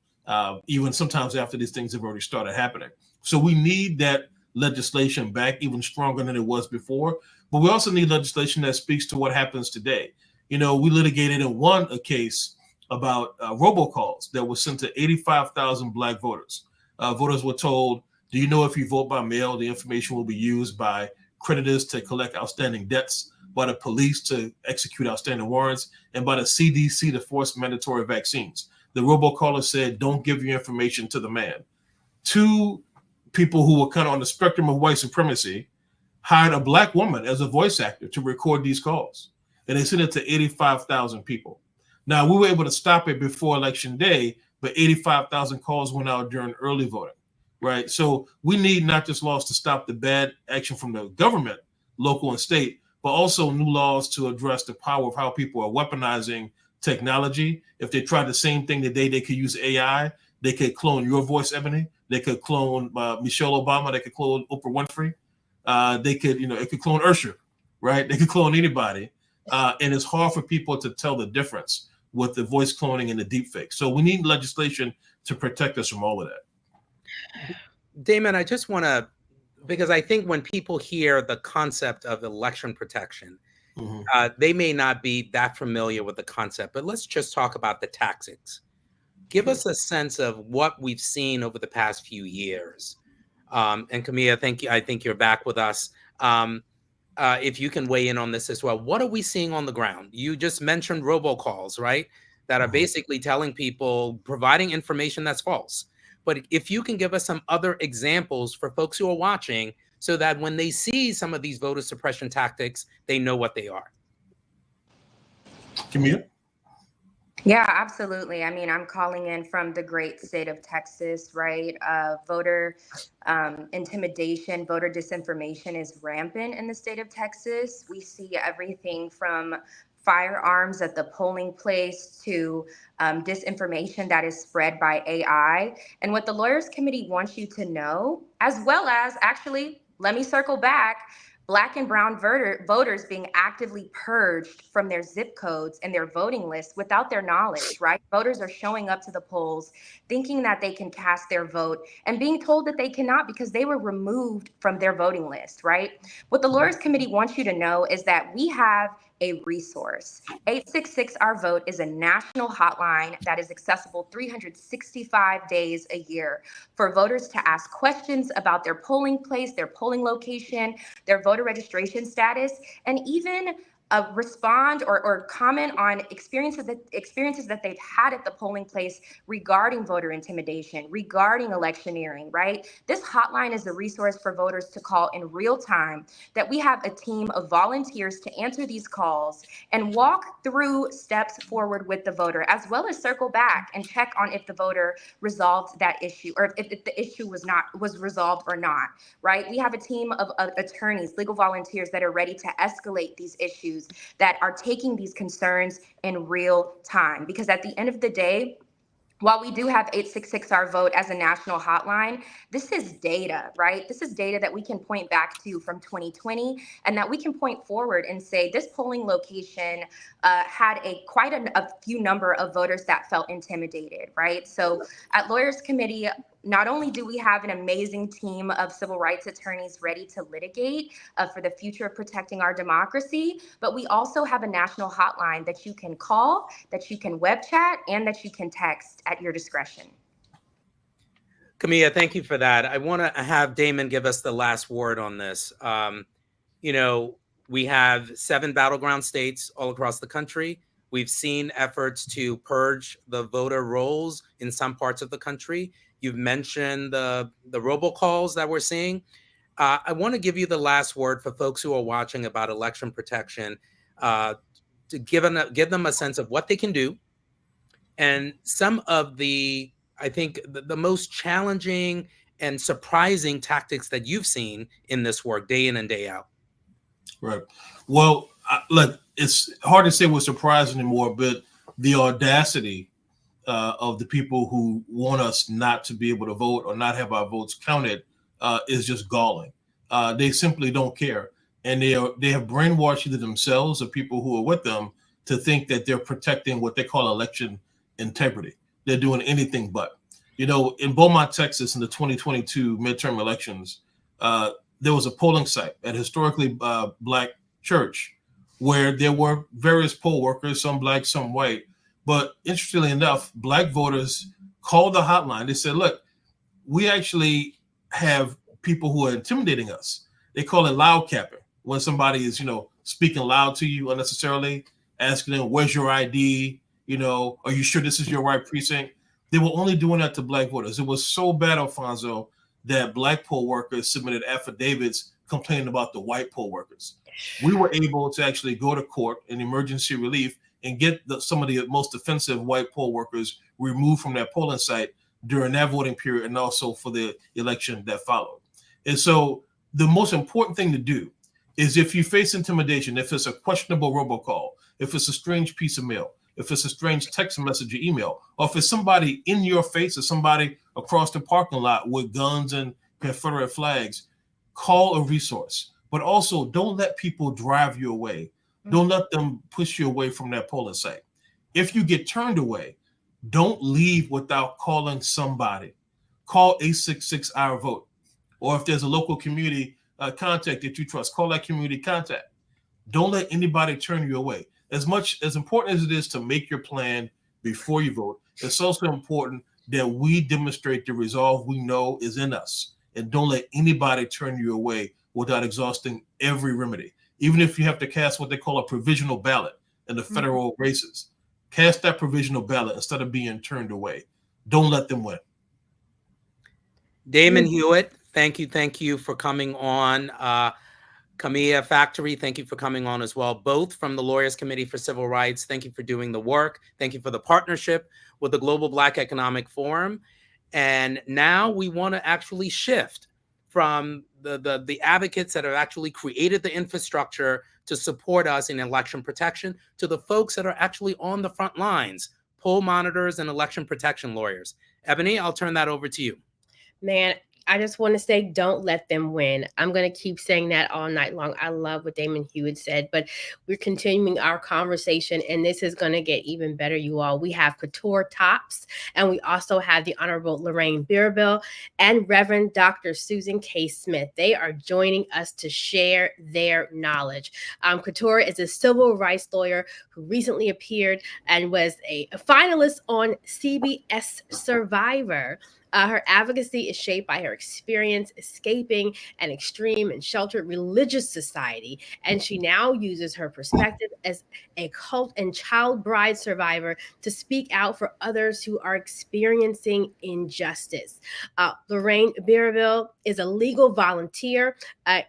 even sometimes after these things have already started happening. So we need that legislation back even stronger than it was before. But we also need legislation that speaks to what happens today. We litigated and won a case about robocalls that were sent to 85,000 Black voters. Voters were told, do you know if you vote by mail, the information will be used by creditors to collect outstanding debts, by the police to execute outstanding warrants, and by the CDC to force mandatory vaccines. The robocaller said, don't give your information to the man. Two people who were kind of on the spectrum of white supremacy hired a Black woman as a voice actor to record these calls. And they sent it to 85,000 people. Now, we were able to stop it before Election Day, but 85,000 calls went out during early voting, right? So we need not just laws to stop the bad action from the government, local and state, but also new laws to address the power of how people are weaponizing technology. If they tried the same thing today, they could use AI. They could clone your voice, Ebony. They could clone Michelle Obama. They could clone Oprah Winfrey. It could clone Usher, right? They could clone anybody. And it's hard for people to tell the difference with the voice cloning and the deepfake. So we need legislation to protect us from all of that. Damon, I just want to, because I think when people hear the concept of election protection, they may not be that familiar with the concept, but let's just talk about the tactics. Give us a sense of what we've seen over the past few years. And Camilla, I think you're back with us. If you can weigh in on this as well, what are we seeing on the ground? You just mentioned robocalls, right? That are basically telling people, providing information that's false. But if you can give us some other examples for folks who are watching, so that when they see some of these voter suppression tactics, they know what they are. Camilla? Yeah, absolutely. I mean, I'm calling in from the great state of Texas, right? Voter intimidation, voter disinformation is rampant in the state of Texas. We see everything from firearms at the polling place to disinformation that is spread by AI. And what the Lawyers Committee wants you to know, as well as actually, let me circle back, Black and brown voters being actively purged from their zip codes and their voting lists without their knowledge, right? Voters are showing up to the polls thinking that they can cast their vote and being told that they cannot because they were removed from their voting list, right? What the Lawyers Committee wants you to know is that we have a resource. 866 Our Vote is a national hotline that is accessible 365 days a year for voters to ask questions about their polling place, their polling location, their voter registration status, and even respond or comment on experiences that they've had at the polling place regarding voter intimidation, regarding electioneering, right? This hotline is a resource for voters to call in real time, that we have a team of volunteers to answer these calls and walk through steps forward with the voter, as well as circle back and check on if the voter resolved that issue, or if the issue was resolved or not, right? We have a team of attorneys, legal volunteers that are ready to escalate these issues, that are taking these concerns in real time. Because at the end of the day, while we do have 866 Our Vote as a national hotline, this is data, right? This is data that we can point back to from 2020, and that we can point forward and say this polling location had quite a few number of voters that felt intimidated, right? So at Lawyers Committee, not only do we have an amazing team of civil rights attorneys ready to litigate for the future of protecting our democracy, but we also have a national hotline that you can call, that you can web chat, and that you can text at your discretion. Camilla, thank you for that. I want to have Damon give us the last word on this. We have 7 battleground states all across the country. We've seen efforts to purge the voter rolls in some parts of the country. You've mentioned the robocalls that we're seeing. I want to give you the last word for folks who are watching about election protection, to give them a sense of what they can do, and some of the, I think, the most challenging and surprising tactics that you've seen in this work day in and day out. Right. Well, look, it's hard to say what's surprising anymore, but the audacity of the people who want us not to be able to vote or not have our votes counted is just galling. They simply don't care, and they have brainwashed either themselves or people who are with them to think that they're protecting what they call election integrity. They're doing anything but. In Beaumont, Texas, in the 2022 midterm elections, there was a polling site at a historically Black church where there were various poll workers, some Black, some white. But interestingly enough, Black voters called the hotline. They said, look, we actually have people who are intimidating us. They call it loud capping, when somebody is, speaking loud to you unnecessarily, asking them, where's your ID? Are you sure this is your right precinct? They were only doing that to Black voters. It was so bad, Alfonso, that Black poll workers submitted affidavits complaining about the white poll workers. We were able to actually go to court in emergency relief and get some of the most offensive white poll workers removed from that polling site during that voting period, and also for the election that followed. And so the most important thing to do is, if you face intimidation, if it's a questionable robocall, if it's a strange piece of mail, if it's a strange text message or email, or if it's somebody in your face or somebody across the parking lot with guns and Confederate flags, call a resource. But also, don't let people drive you away. Don't let them push you away from that polling site. If you get turned away, don't leave without calling somebody. Call 866 Our Vote. Or if there's a local community contact that you trust, call that community contact. Don't let anybody turn you away. As important as it is to make your plan before you vote, it's also important that we demonstrate the resolve we know is in us, and don't let anybody turn you away without exhausting every remedy. Even if you have to cast what they call a provisional ballot in the federal races, cast that provisional ballot instead of being turned away. Don't let them win. Damon Hewitt, thank you for coming on. Camilla Factory, thank you for coming on as well, both from the Lawyers Committee for Civil Rights. Thank you for doing the work. Thank you for the partnership with the Global Black Economic Forum. And now we want to actually shift from the advocates that have actually created the infrastructure to support us in election protection to the folks that are actually on the front lines, poll monitors and election protection lawyers. Ebony, I'll turn that over to you. Man, I just want to say, don't let them win. I'm going to keep saying that all night long. I love what Damon Hewitt said, but we're continuing our conversation, and this is going to get even better, you all. We have Couture Tops, and we also have the Honorable Lorraine Beerbill and Reverend Dr. Susan K. Smith. They are joining us to share their knowledge. Couture is a civil rights lawyer who recently appeared and was a finalist on CBS Survivor. Her advocacy is shaped by her experience escaping an extreme and sheltered religious society, and she now uses her perspective as a cult and child bride survivor to speak out for others who are experiencing injustice. Lorraine Bireville is a legal volunteer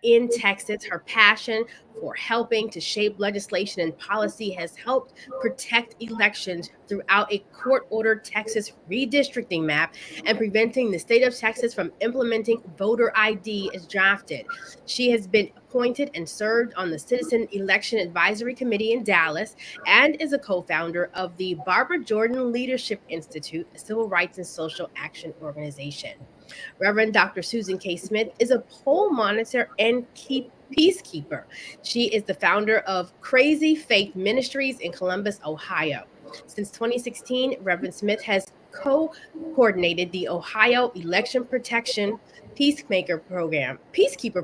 in Texas. Her passion for helping to shape legislation and policy has helped protect elections throughout a court ordered Texas redistricting map and preventing the state of Texas from implementing voter ID as drafted. She has been appointed and served on the Citizen Election Advisory Committee in Dallas and is a co founder of the Barbara Jordan Leadership Institute, a civil rights and social action organization. Reverend Dr. Susan K. Smith is a poll monitor and peacekeeper. She is the founder of Crazy Faith Ministries in Columbus, Ohio. Since 2016, Reverend Smith has coordinated the Ohio Election Protection Peacekeeper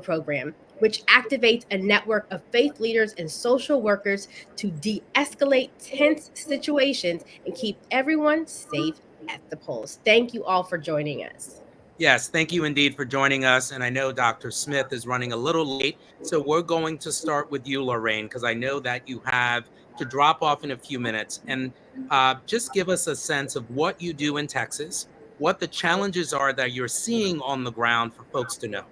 Program, which activates a network of faith leaders and social workers to de-escalate tense situations and keep everyone safe at the polls. Thank you all for joining us. Yes, thank you indeed for joining us. And I know Dr. Smith is running a little late, so we're going to start with you, Lorraine, because I know that you have to drop off in a few minutes. And just give us a sense of what you do in Texas, what the challenges are that you're seeing on the ground for folks to know.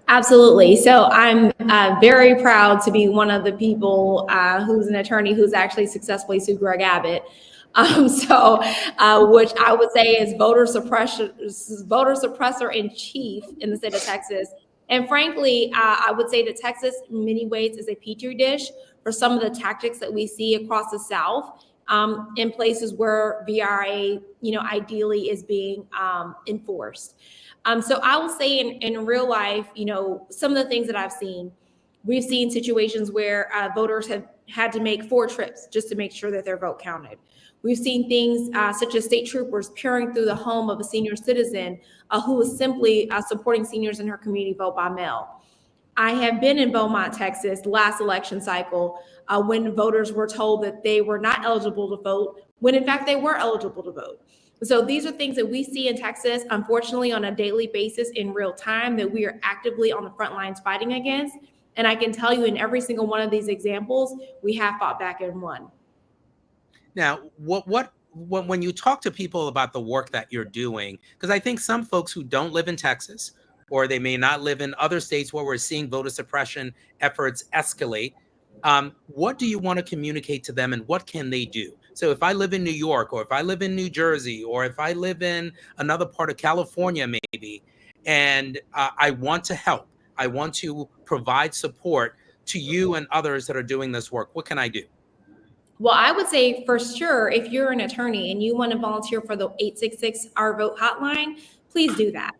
Absolutely. So I'm very proud to be one of the people who's an attorney who's actually successfully sued Greg Abbott. Which I would say is voter suppressor in chief in the state of Texas. And frankly, I would say that Texas in many ways is a petri dish for some of the tactics that we see across the South in places where VRA, ideally is being enforced. So I will say in real life, some of the things that I've seen, we've seen situations where voters have had to make 4 trips just to make sure that their vote counted. We've seen things such as state troopers peering through the home of a senior citizen who is simply supporting seniors in her community vote by mail. I have been in Beaumont, Texas, last election cycle when voters were told that they were not eligible to vote, when in fact they were eligible to vote. So these are things that we see in Texas, unfortunately, on a daily basis in real time that we are actively on the front lines fighting against. And I can tell you in every single one of these examples, we have fought back and won. Now, when you talk to people about the work that you're doing, because I think some folks who don't live in Texas, or they may not live in other states where we're seeing voter suppression efforts escalate, what do you want to communicate to them and what can they do? So if I live in New York, or if I live in New Jersey, or if I live in another part of California, maybe, and I want to help, I want to provide support to you and others that are doing this work, what can I do? Well, I would say for sure, if you're an attorney and you want to volunteer for the 866 Our Vote hotline, please do that.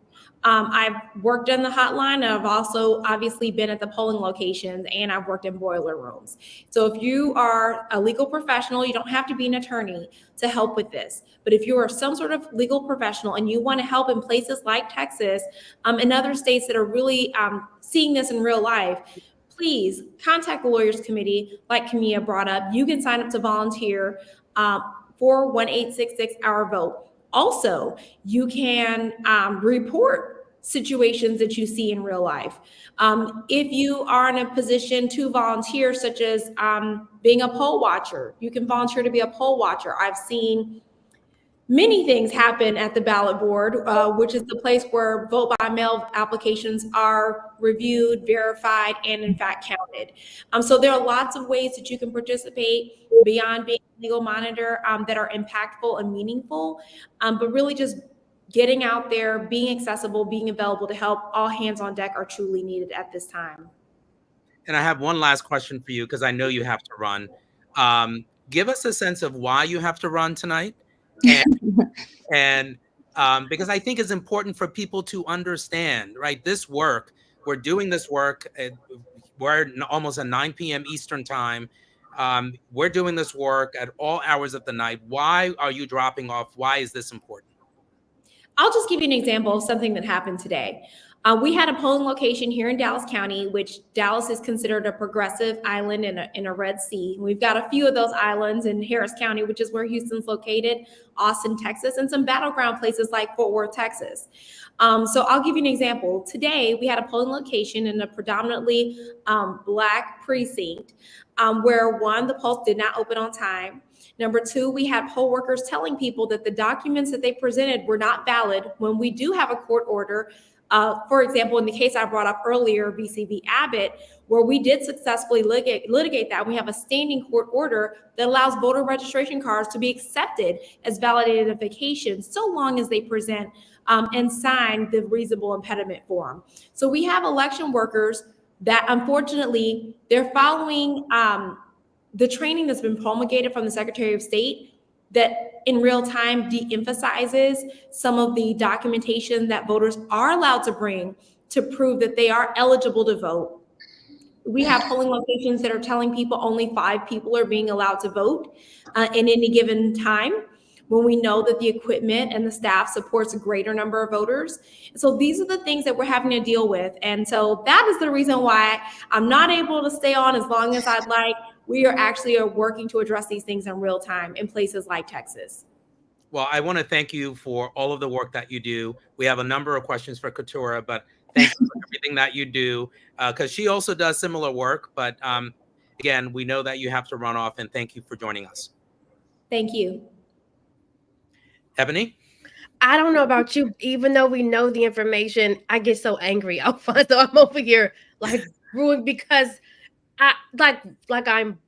I've worked in the hotline. I've also obviously been at the polling locations and I've worked in boiler rooms. So if you are a legal professional, you don't have to be an attorney to help with this. But if you are some sort of legal professional and you want to help in places like Texas and other states that are really seeing this in real life, please contact the Lawyers Committee, like Camilla brought up. You can sign up to volunteer for 1-866 Our Vote. Also, you can report situations that you see in real life. If you are in a position to volunteer, such as being a poll watcher, you can volunteer to be a poll watcher. I've seen many things happen at the ballot board, which is the place where vote by mail applications are reviewed, verified, and in fact counted. So there are lots of ways that you can participate beyond being a legal monitor that are impactful and meaningful, but really just getting out there, being accessible, being available to help. All hands on deck are truly needed at this time. And I have one last question for you because I know you have to run. Give us a sense of why you have to run tonight. And because I think it's important for people to understand, right? This work, we're doing this work. We're almost at 9 p.m. Eastern time. We're doing this work at all hours of the night. Why are you dropping off? Why is this important? I'll just give you an example of something that happened today. We had a polling location here in Dallas County, which Dallas is considered a progressive island in a Red Sea. We've got a few of those islands in Harris County, which is where Houston's located, Austin, Texas, and some battleground places like Fort Worth, Texas. So I'll give you an example. Today, we had a polling location in a predominantly Black precinct where one, the polls did not open on time. Number two, we had poll workers telling people that the documents that they presented were not valid when we do have a court order. For example, in the case I brought up earlier, VCV Abbott, where we did successfully litigate that, we have a standing court order that allows voter registration cards to be accepted as valid identification so long as they present and sign the reasonable impediment form. So we have election workers that unfortunately they're following the training that's been promulgated from the Secretary of State that in real time de-emphasizes some of the documentation that voters are allowed to bring to prove that they are eligible to vote. We have polling locations that are telling people only 5 people are being allowed to vote in any given time, when we know that the equipment and the staff supports a greater number of voters. So these are the things that we're having to deal with. And so that is the reason why I'm not able to stay on as long as I'd like. We are actually working to address these things in real time in places like Texas. Well, I want to thank you for all of the work that you do. We have a number of questions for Keturah, but thank you for everything that you do, because she also does similar work. But again, we know that you have to run off, and thank you for joining us. Thank you. Ebony? I don't know about you, even though we know the information, I get so angry, Alfonso. I'm over here like ruined because I like I'm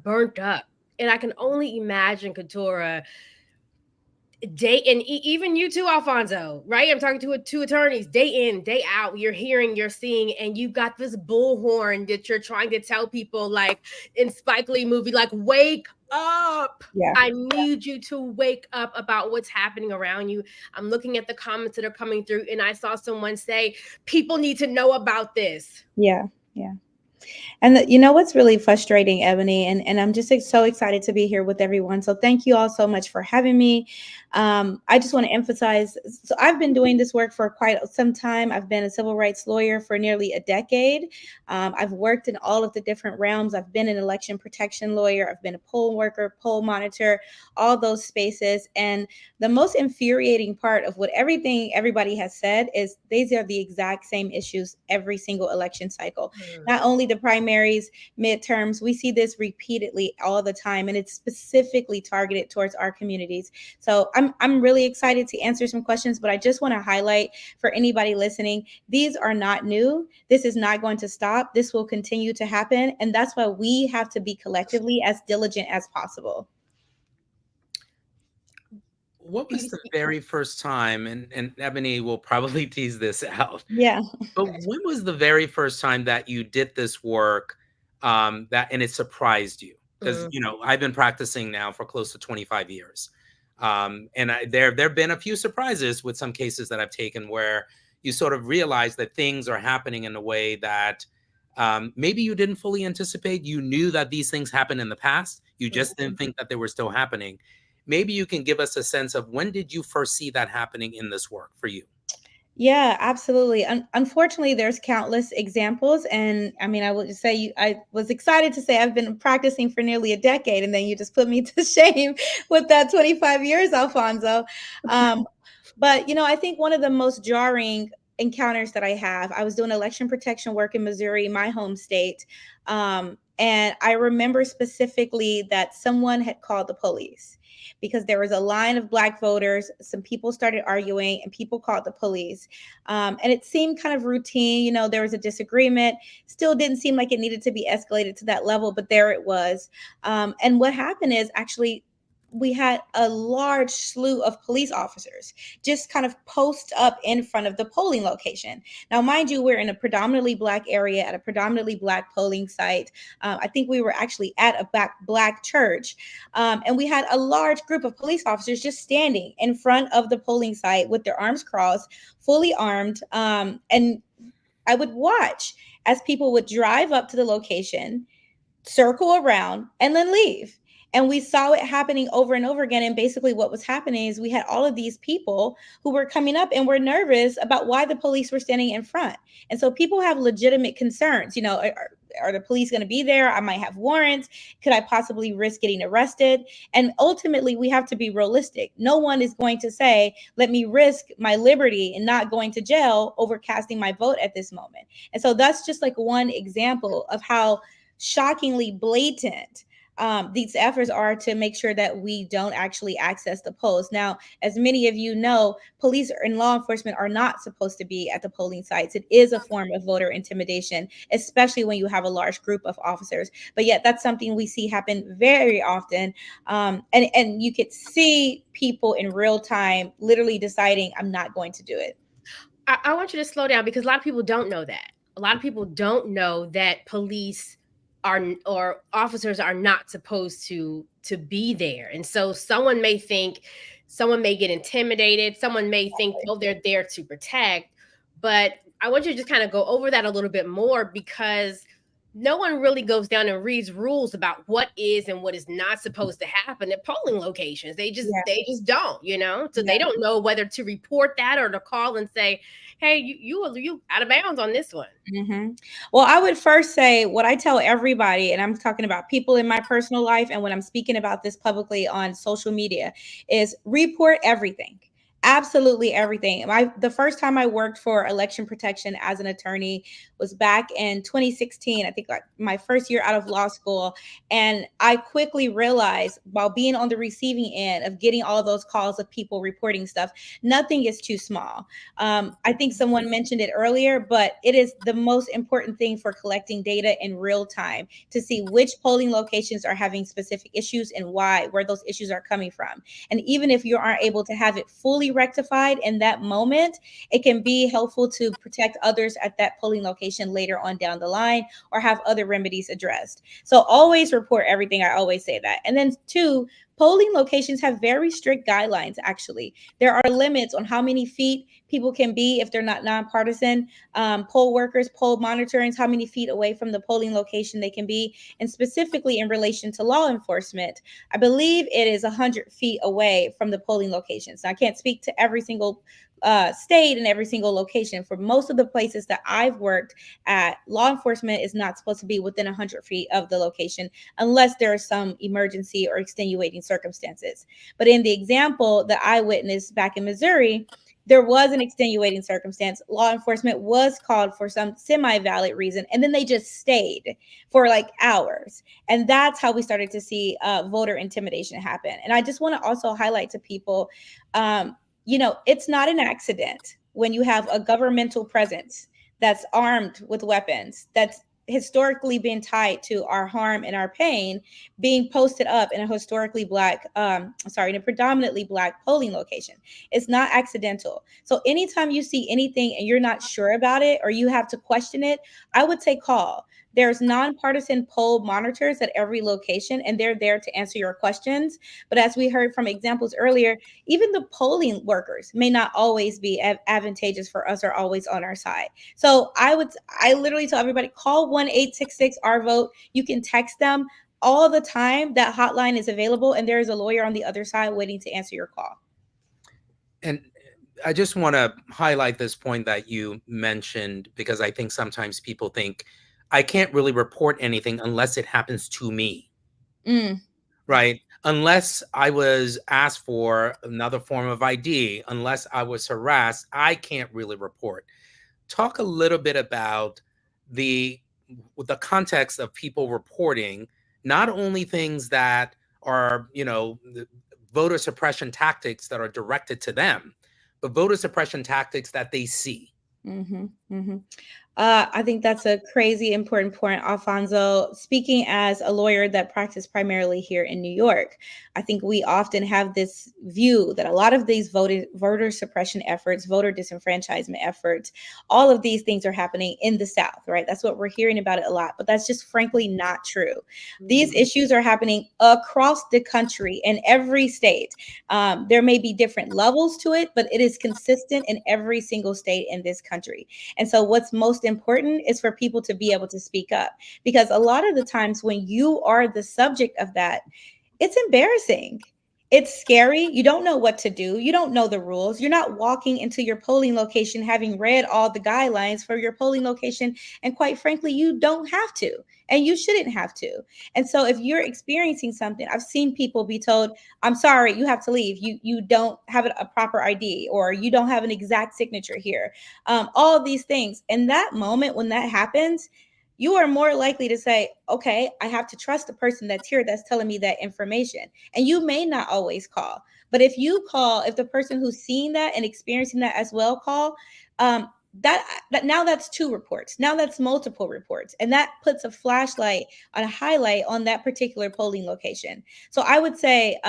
burnt up, and I can only imagine Keturah day and even you too, Alfonso, right? I'm talking to 2 attorneys day in, day out. You're hearing, you're seeing, and you got this bullhorn that you're trying to tell people, like in Spike Lee movie, like, wake up. Yeah. I need you to wake up about what's happening around you. I'm looking at the comments that are coming through, and I saw someone say, people need to know about this. Yeah. And you know what's really frustrating, Ebony, and I'm just so excited to be here with everyone. So thank you all so much for having me. I just want to emphasize, so I've been doing this work for quite some time. I've been a civil rights lawyer for nearly a decade. I've worked in all of the different realms. I've been an election protection lawyer. I've been a poll worker, poll monitor, all those spaces. And the most infuriating part of what everybody has said is these are the exact same issues every single election cycle. Not only the primaries, midterms, we see this repeatedly all the time, and it's specifically targeted towards our communities. So I'm really excited to answer some questions, but I just want to highlight for anybody listening, these are not new. This is not going to stop. This will continue to happen. And that's why we have to be collectively as diligent as possible. What was the very first time, and Ebony will probably tease this out. Yeah. But when was the very first time that you did this work and it surprised you? Because, I've been practicing now for close to 25 years. And there have been a few surprises with some cases that I've taken where you sort of realize that things are happening in a way that maybe you didn't fully anticipate. You knew that these things happened in the past. You just didn't think that they were still happening. Maybe you can give us a sense of when did you first see that happening in this work for you? Yeah, absolutely. Unfortunately, there's countless examples. And I mean, I will just say, I was excited to say I've been practicing for nearly a decade, and then you just put me to shame with that 25 years, Alfonso. But, I think one of the most jarring encounters that I was doing election protection work in Missouri, my home state. And I remember specifically that someone had called the police because there was a line of Black voters. Some people started arguing and people called the police. And it seemed kind of routine. There was a disagreement. Still didn't seem like it needed to be escalated to that level, but there it was. And what happened is actually we had a large slew of police officers just kind of post up in front of the polling location. Now, mind you, we're in a predominantly Black area at a predominantly Black polling site. I think we were actually at a Black church. And we had a large group of police officers just standing in front of the polling site with their arms crossed, fully armed. And I would watch as people would drive up to the location, circle around, and then leave. And we saw it happening over and over again. And basically, what was happening is we had all of these people who were coming up and were nervous about why the police were standing in front. And so people have legitimate concerns. You know, are the police going to be there? I might have warrants. Could I possibly risk getting arrested? And ultimately, we have to be realistic. No one is going to say, let me risk my liberty and not going to jail over casting my vote at this moment. And so that's just like one example of how shockingly blatant these efforts are to make sure that we don't actually access the polls. Now, as many of you know, police and law enforcement are not supposed to be at the polling sites. It is a form of voter intimidation, especially when you have a large group of officers. But yet that's something we see happen very often. And you could see people in real time literally deciding, I'm not going to do it. I want you to slow down, because a lot of people don't know that. A lot of people don't know that police are, or officers are not supposed to be there. And so someone may get intimidated. Someone may think, oh, they're there to protect. But I want you to just kind of go over that a little bit more, because no one really goes down and reads rules about what is and what is not supposed to happen at polling locations. They just don't, you know. So they don't know whether to report that or to call and say, hey, you out of bounds on this one. Mm-hmm. Well, I would first say what I tell everybody, and I'm talking about people in my personal life, and when I'm speaking about this publicly on social media, is report everything. Absolutely everything. The first time I worked for election protection as an attorney was back in 2016. I think like my first year out of law school. And I quickly realized, while being on the receiving end of getting all of those calls of people reporting stuff, nothing is too small. I think someone mentioned it earlier, but it is the most important thing for collecting data in real time to see which polling locations are having specific issues and why, where those issues are coming from. And even if you aren't able to have it fully rectified in that moment, it can be helpful to protect others at that polling location later on down the line, or have other remedies addressed. So always report everything. I always say that. And then two, polling locations have very strict guidelines, actually. There are limits on how many feet people can be if they're not nonpartisan. Poll workers, poll monitoring, how many feet away from the polling location they can be. And specifically in relation to law enforcement, I believe it is 100 feet away from the polling locations. Now, I can't speak to every single state and every single location. For most of the places that I've worked at, law enforcement is not supposed to be within 100 feet of the location unless there is some emergency or extenuating circumstances. But in the example that I witnessed back in Missouri, there was an extenuating circumstance. Law enforcement was called for some semi-valid reason, and then they just stayed for like hours. And that's how we started to see voter intimidation happen. And I just want to also highlight to people, you know, it's not an accident when you have a governmental presence that's armed with weapons, that's historically been tied to our harm and our pain, being posted up in a historically black, in a predominantly black polling location. It's not accidental. So anytime you see anything and you're not sure about it, or you have to question it, I would say call. There's nonpartisan poll monitors at every location, and they're there to answer your questions. But as we heard from examples earlier, even the polling workers may not always be advantageous for us or always on our side. So I literally tell everybody, call 1-866-RVOTE. You can text them all the time. That hotline is available, and there is a lawyer on the other side waiting to answer your call. And I just want to highlight this point that you mentioned, because I think sometimes people think, I can't really report anything unless it happens to me. Right? Unless I was asked for another form of ID, unless I was harassed, I can't really report. Talk a little bit about the context of people reporting, not only things that are, you know, voter suppression tactics that are directed to them, but voter suppression tactics that they see. I think that's a crazy important point, Alfonso. Speaking as a lawyer that practiced primarily here in New York, I think we often have this view that a lot of these voter suppression efforts, voter disenfranchisement efforts, all of these things are happening in the South, right? That's what we're hearing about it a lot, but that's just frankly not true. These issues are happening across the country in every state. There may be different levels to it, but it is consistent in every single state in this country. And so what's most important is for people to be able to speak up, because a lot of the times when you are the subject of that, it's embarrassing. It's scary. You don't know what to do. You don't know the rules. You're not walking into your polling location having read all the guidelines for your polling location. And quite frankly, you don't have to, and you shouldn't have to. And so if you're experiencing something, I've seen people be told, I'm sorry, you have to leave. You don't have a proper ID, or you don't have an exact signature here. All of these things. In that moment when that happens, you are more likely to say, okay, I have to trust the person that's here that's telling me that information. And you may not always call. But if you call, if the person who's seeing that and experiencing that as well call, that now that's 2 reports. Now that's multiple reports. And that puts a flashlight on a highlight on that particular polling location. So I would say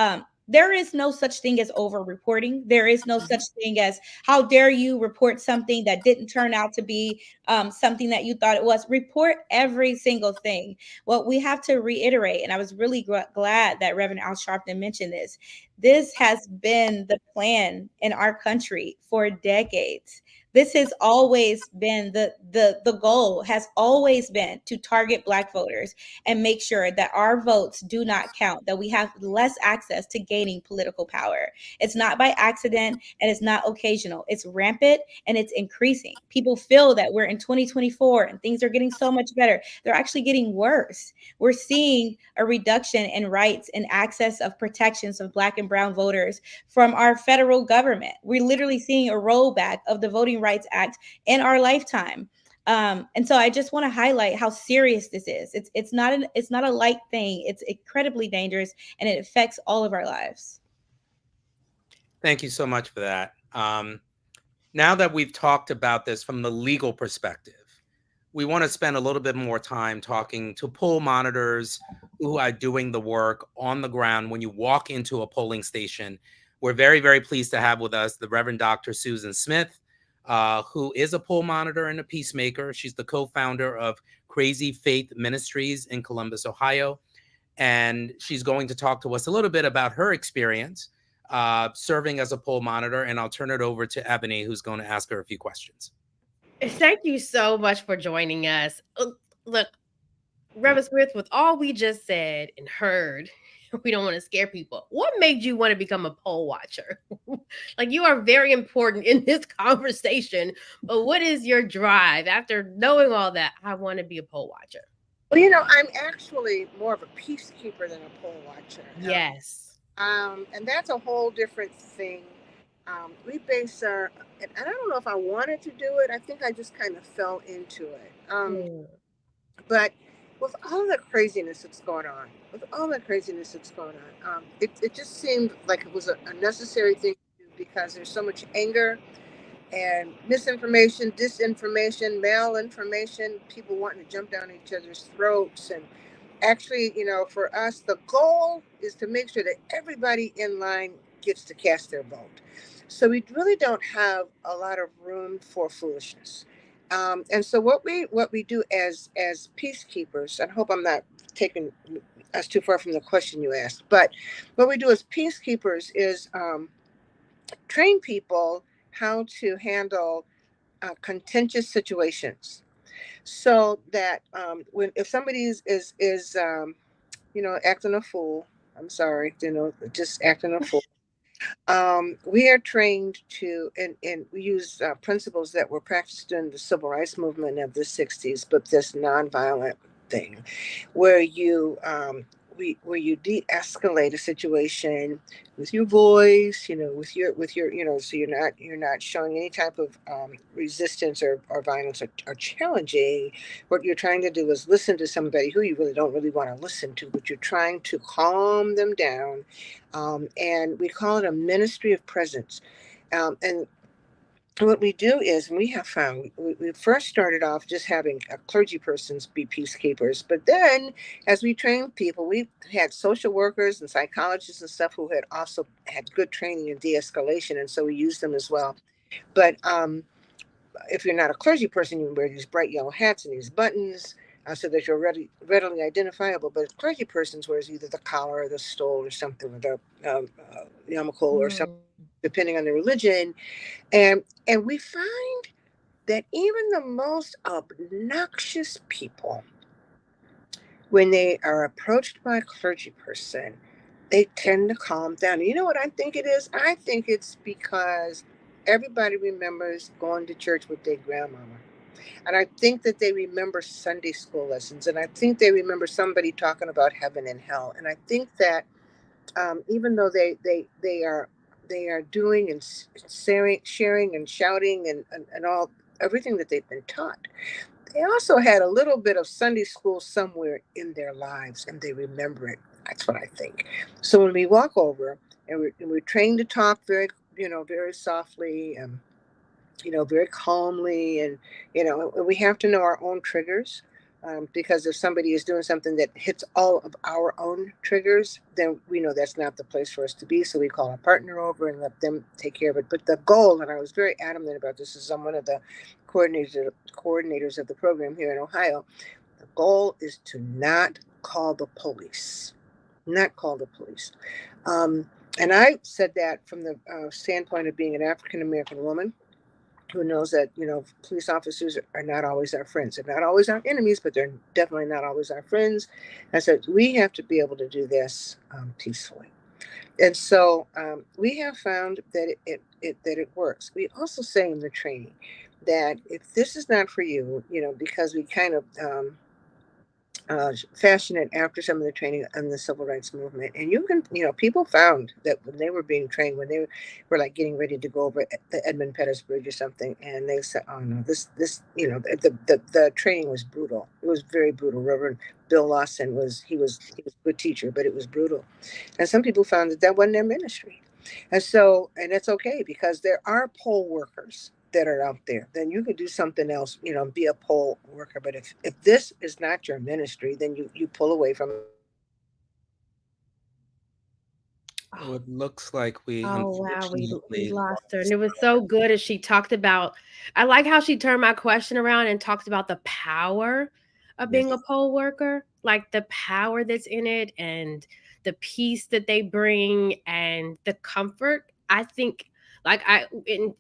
there is no such thing as over reporting. There is no such thing as how dare you report something that didn't turn out to be something that you thought it was. Report every single thing. What we have to reiterate, and I was really glad that Reverend Al Sharpton mentioned this. This has been the plan in our country for decades. This has always been the goal has always been to target Black voters and make sure that our votes do not count, that we have less access to gaining political power. It's not by accident and it's not occasional. It's rampant and it's increasing. People feel that we're in 2024 and things are getting so much better. They're actually getting worse. We're seeing a reduction in rights and access of protections of Black and brown voters from our federal government. We're literally seeing a rollback of the Voting Rights Act in our lifetime. And so I just want to highlight how serious this is. It's not a light thing. It's incredibly dangerous, and it affects all of our lives. Thank you so much for that. Now that we've talked about this from the legal perspective, we want to spend a little bit more time talking to poll monitors who are doing the work on the ground when you walk into a polling station. We're very, very pleased to have with us the Reverend Dr. Susan Smith, who is a poll monitor and a peacemaker. She's the co-founder of Crazy Faith Ministries in Columbus, Ohio. And she's going to talk to us a little bit about her experience serving as a poll monitor. And I'll turn it over to Ebony, who's going to ask her a few questions. Thank you so much for joining us. Look, Reverend Smith, with all we just said and heard, we don't want to scare people. What made you want to become a poll watcher? Like, you are very important in this conversation, but what is your drive after knowing all that? I want to be a poll watcher. Well, I'm actually more of a peacekeeper than a poll watcher. Yes. And that's a whole different thing. We base our, and I don't know if I wanted to do it. I think I just kind of fell into it. But with all the craziness that's going on, it just seemed like it was a necessary thing to do because there's so much anger and misinformation, disinformation, malinformation, people wanting to jump down each other's throats. And actually, for us, the goal is to make sure that everybody in line gets to cast their vote. So we really don't have a lot of room for foolishness. And so what we do as peacekeepers, I hope I'm not taking us too far from the question you asked, but what we do as peacekeepers is train people how to handle contentious situations, so that if somebody is acting a fool, I'm sorry, just acting a fool. We are trained to, and we use principles that were practiced in the civil rights movement of the 60s, but this nonviolent thing, where you de-escalate a situation with your voice, with your, so you're not showing any type of resistance or violence or challenging. What you're trying to do is listen to somebody who you really don't really want to listen to, but you're trying to calm them down. And we call it a ministry of presence. And what we do is, and we have found, we first started off just having clergy persons be peacekeepers, but then as we trained people, we had social workers and psychologists and stuff who had also had good training in de-escalation, and so we used them as well. But if you're not a clergy person, you wear these bright yellow hats and these buttons so that you're readily identifiable. But clergy persons wears either the collar or the stole or something, or the yarmulke or something, depending on the religion. And we find that even the most obnoxious people, when they are approached by a clergy person, they tend to calm down. And you know what I think it is? I think it's because everybody remembers going to church with their grandmama. And I think that they remember Sunday school lessons. And I think they remember somebody talking about heaven and hell. And I think that even though they are doing and sharing and shouting and all everything that they've been taught, they also had a little bit of Sunday school somewhere in their lives and they remember it. That's what I think. So when we walk over and we're trained to talk very, very softly, very calmly, and we have to know our own triggers. Because if somebody is doing something that hits all of our own triggers, then we know that's not the place for us to be. So we call our partner over and let them take care of it. But the goal, and I was very adamant about this, is I'm one of the coordinators of the program here in Ohio. The goal is to not call the police, not call the police. And I said that from the standpoint of being an African American woman who knows that police officers are not always our friends. They're not always our enemies, but they're definitely not always our friends. And so we have to be able to do this peacefully. And so we have found that it works. We also say in the training that if this is not for you, because we kind of fashion it after some of the training on the civil rights movement. And you can, people found that when they were being trained, when they were like getting ready to go over the Edmund Pettus Bridge or something, and they said, "Oh no, this, the training was brutal. It was very brutal." Reverend Bill Lawson was a good teacher, but it was brutal. And some people found that wasn't their ministry. And that's okay, because there are poll workers that are out there. Then you could do something else, be a poll worker. But if this is not your ministry, then you pull away from it. Oh, it looks like we Oh wow, we unfortunately lost her. And lost it was her. so good as she talked about, I like how she turned my question around and talked about the power of Yes. being a poll worker, like the power that's in it and the peace that they bring and the comfort. I think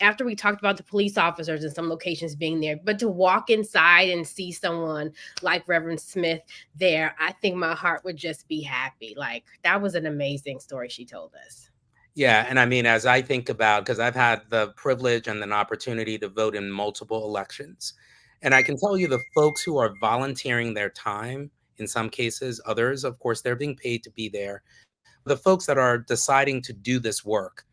after we talked about the police officers in some locations being there, but to walk inside and see someone like Reverend Smith there, I think my heart would just be happy. Like that was an amazing story she told us. Yeah, and I mean, as I think about, because I've had the privilege and an opportunity to vote in multiple elections, and I can tell you the folks who are volunteering their time, in some cases, others, of course, they're being paid to be there. The folks that are deciding to do this work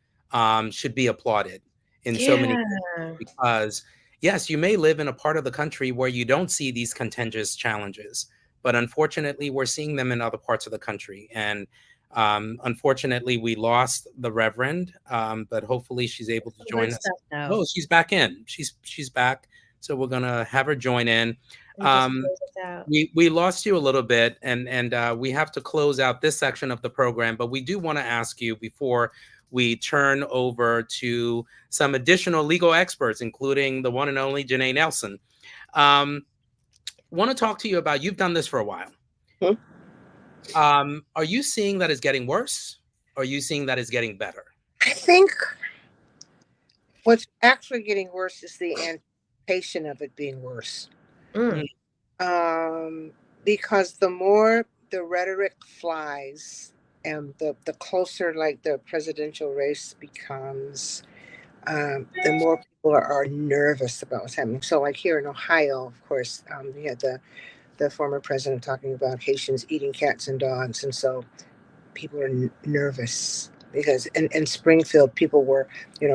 should be applauded in so many Yeah. ways, because yes, you may live in a part of the country where you don't see these contentious challenges, but unfortunately, we're seeing them in other parts of the country. And unfortunately, we lost the Reverend, but hopefully she's able to Good join us. stuff, though. Oh, she's back in. She's back. So we're gonna have her join in. And just Um, close us out. we lost you a little bit, and we have to close out this section of the program. But we do want to ask you before we turn over to some additional legal experts, including the one and only Janae Nelson. Want to talk to you about, you've done this for a while. Are you seeing that it's getting worse? Or are you seeing that it's getting better? I think what's actually getting worse is the anticipation of it being worse. Mm. Because the more the rhetoric flies and the closer like the presidential race becomes, the more people are nervous about what's happening. So like here in Ohio, of course, we had the former president talking about Haitians eating cats and dogs. And so people are nervous because in Springfield, people were,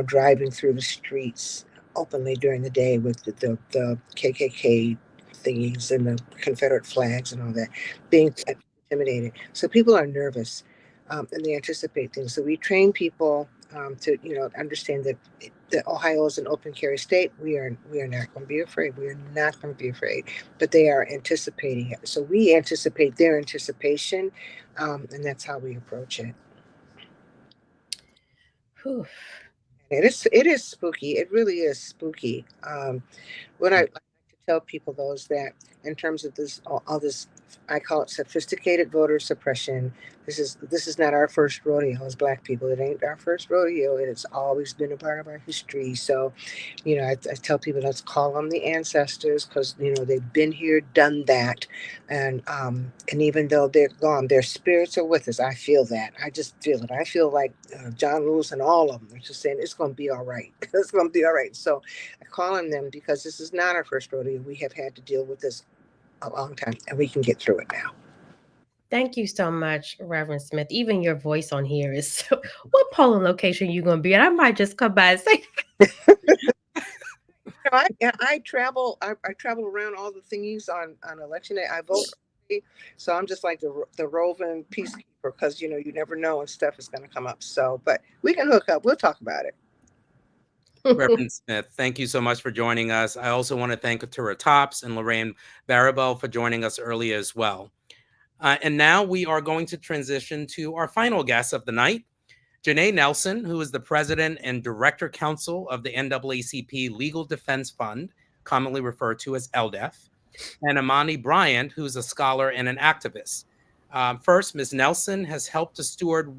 driving through the streets openly during the day with the KKK thingies and the Confederate flags and all that, being intimidated. So people are nervous, and they anticipate things. So we train people to, understand that Ohio is an open carry state. We are not going to be afraid. We are not going to be afraid, but they are anticipating it. So we anticipate their anticipation, and that's how we approach it. Whew. It is spooky. It really is spooky. What I like to tell people though is that in terms of this all this I call it sophisticated voter suppression. This is not our first rodeo as Black people. It ain't our first rodeo. It has always been a part of our history. So, I tell people, let's call on the ancestors, because they've been here, done that, and even though they're gone, their spirits are with us. I feel that. I just feel it. I feel like John Lewis and all of them are just saying it's going to be all right. It's going to be all right. So I call on them because this is not our first rodeo. We have had to deal with this a long time, and we can get through it now. Thank you so much, Reverend Smith. Even your voice on here is so. What polling location you going to be at? I might just come by and say. I travel. I travel around all the thingies on election day. I vote early, so I'm just like the roving peacekeeper, because you never know when stuff is going to come up. So, but we can hook up. We'll talk about it. Reverend Smith, thank you so much for joining us. I also want to thank Tura Tops and Lorraine Barabel for joining us early as well. And now we are going to transition to our final guest of the night, Janae Nelson, who is the president and director counsel of the NAACP Legal Defense Fund, commonly referred to as LDEF, and Amani Bryant, who's a scholar and an activist. First, Ms. Nelson has helped to steward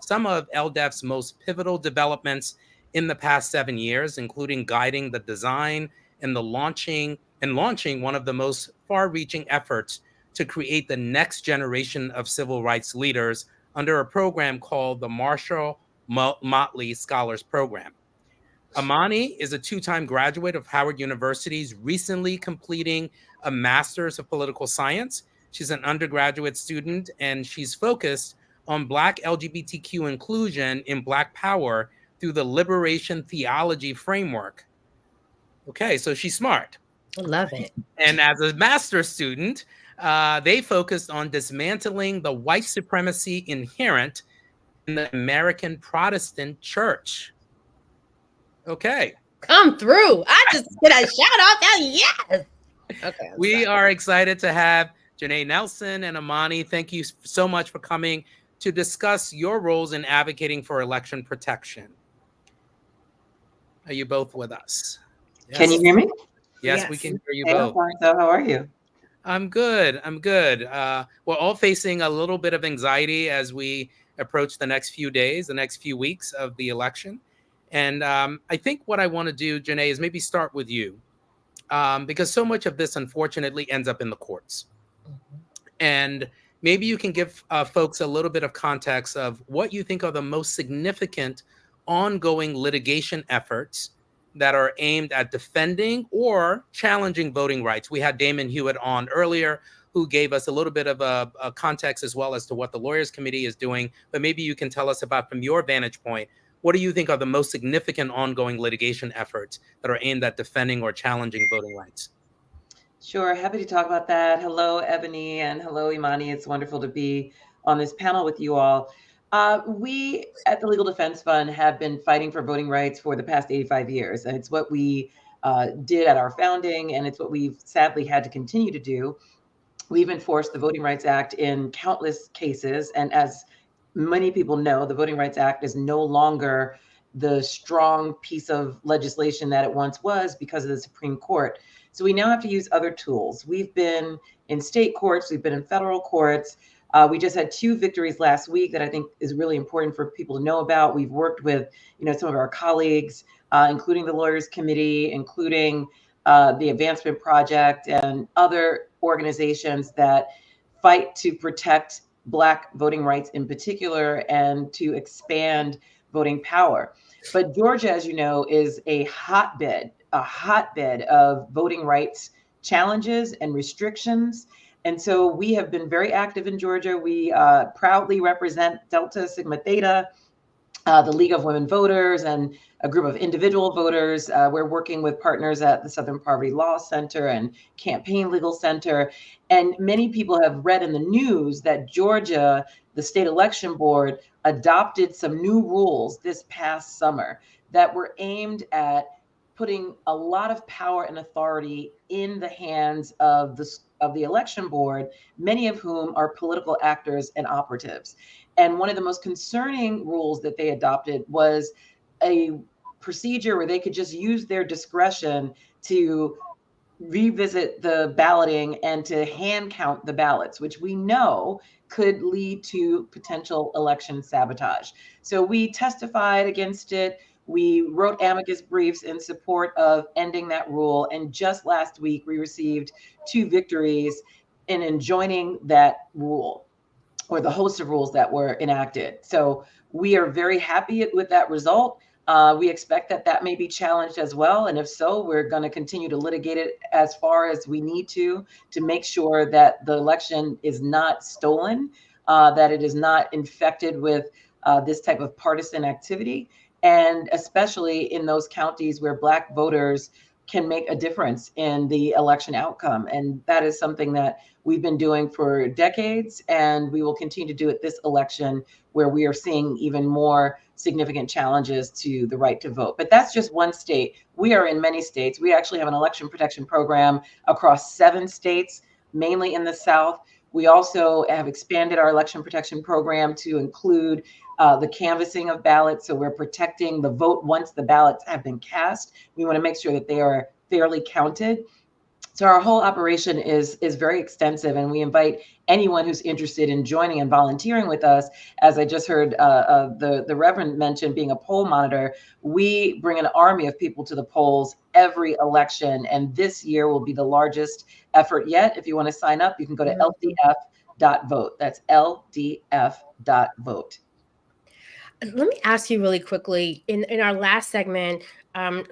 some of LDEF's most pivotal developments in the past 7 years, including guiding the design and launching one of the most far-reaching efforts to create the next generation of civil rights leaders under a program called the Marshall Motley Scholars Program. Amani is a two-time graduate of Howard University's, recently completing a master's of political science. She's an undergraduate student, and she's focused on Black LGBTQ inclusion in Black power through the liberation theology framework. Okay, so she's smart. I love it. And as a master's student, they focused on dismantling the white supremacy inherent in the American Protestant church. Okay. Come through. I just get a shout out there. Yes. Okay. We are excited to have Janae Nelson and Amani. Thank you so much for coming to discuss your roles in advocating for election protection. Are you both with us? Yes. Can you hear me? Yes, we can hear you hey, both. So how are you? I'm good. We're all facing a little bit of anxiety as we approach the next few days, the next few weeks of the election. And I think what I want to do, Janae, is maybe start with you, because so much of this, unfortunately, ends up in the courts. Mm-hmm. And maybe you can give folks a little bit of context of what you think are the most significant ongoing litigation efforts that are aimed at defending or challenging voting rights. We had Damon Hewitt on earlier, who gave us a little bit of a context as well as to what the Lawyers Committee is doing. But maybe you can tell us about, from your vantage point, what do you think are the most significant ongoing litigation efforts that are aimed at defending or challenging voting rights? Sure, happy to talk about that. Hello, Ebony, and hello, Imani. It's wonderful to be on this panel with you all. We at the Legal Defense Fund have been fighting for voting rights for the past 85 years. And it's what we did at our founding, and it's what we've sadly had to continue to do. We've enforced the Voting Rights Act in countless cases. And as many people know, the Voting Rights Act is no longer the strong piece of legislation that it once was because of the Supreme Court. So we now have to use other tools. We've been in state courts, we've been in federal courts. We just had 2 victories last week that I think is really important for people to know about. We've worked with, some of our colleagues, including the Lawyers Committee, including the Advancement Project, and other organizations that fight to protect Black voting rights in particular and to expand voting power. But Georgia, as you know, is a hotbed of voting rights challenges and restrictions. And so we have been very active in Georgia. We proudly represent Delta Sigma Theta, the League of Women Voters, and a group of individual voters. We're working with partners at the Southern Poverty Law Center and Campaign Legal Center. And many people have read in the news that Georgia, the state election board, adopted some new rules this past summer that were aimed at putting a lot of power and authority in the hands of the election board, many of whom are political actors and operatives. And one of the most concerning rules that they adopted was a procedure where they could just use their discretion to revisit the balloting and to hand count the ballots, which we know could lead to potential election sabotage. So we testified against it. We wrote amicus briefs in support of ending that rule. And just last week, we received 2 victories in enjoining that rule, or the host of rules that were enacted. So we are very happy with that result. We expect that that may be challenged as well. And if so, we're going to continue to litigate it as far as we need to make sure that the election is not stolen, that it is not infected with this type of partisan activity, and especially in those counties where Black voters can make a difference in the election outcome. And that is something that we've been doing for decades, and we will continue to do it this election, where we are seeing even more significant challenges to the right to vote. But that's just one state. We are in many states. We actually have an election protection program across 7 states, mainly in the South. We also have expanded our election protection program to include the canvassing of ballots. So we're protecting the vote once the ballots have been cast. We want to make sure that they are fairly counted. So our whole operation is very extensive, and we invite anyone who's interested in joining and volunteering with us. As I just heard the Reverend mention, being a poll monitor, we bring an army of people to the polls every election, and this year will be the largest effort yet. If you want to sign up, you can go to ldf.vote. That's ldf.vote. Let me ask you really quickly, in our last segment,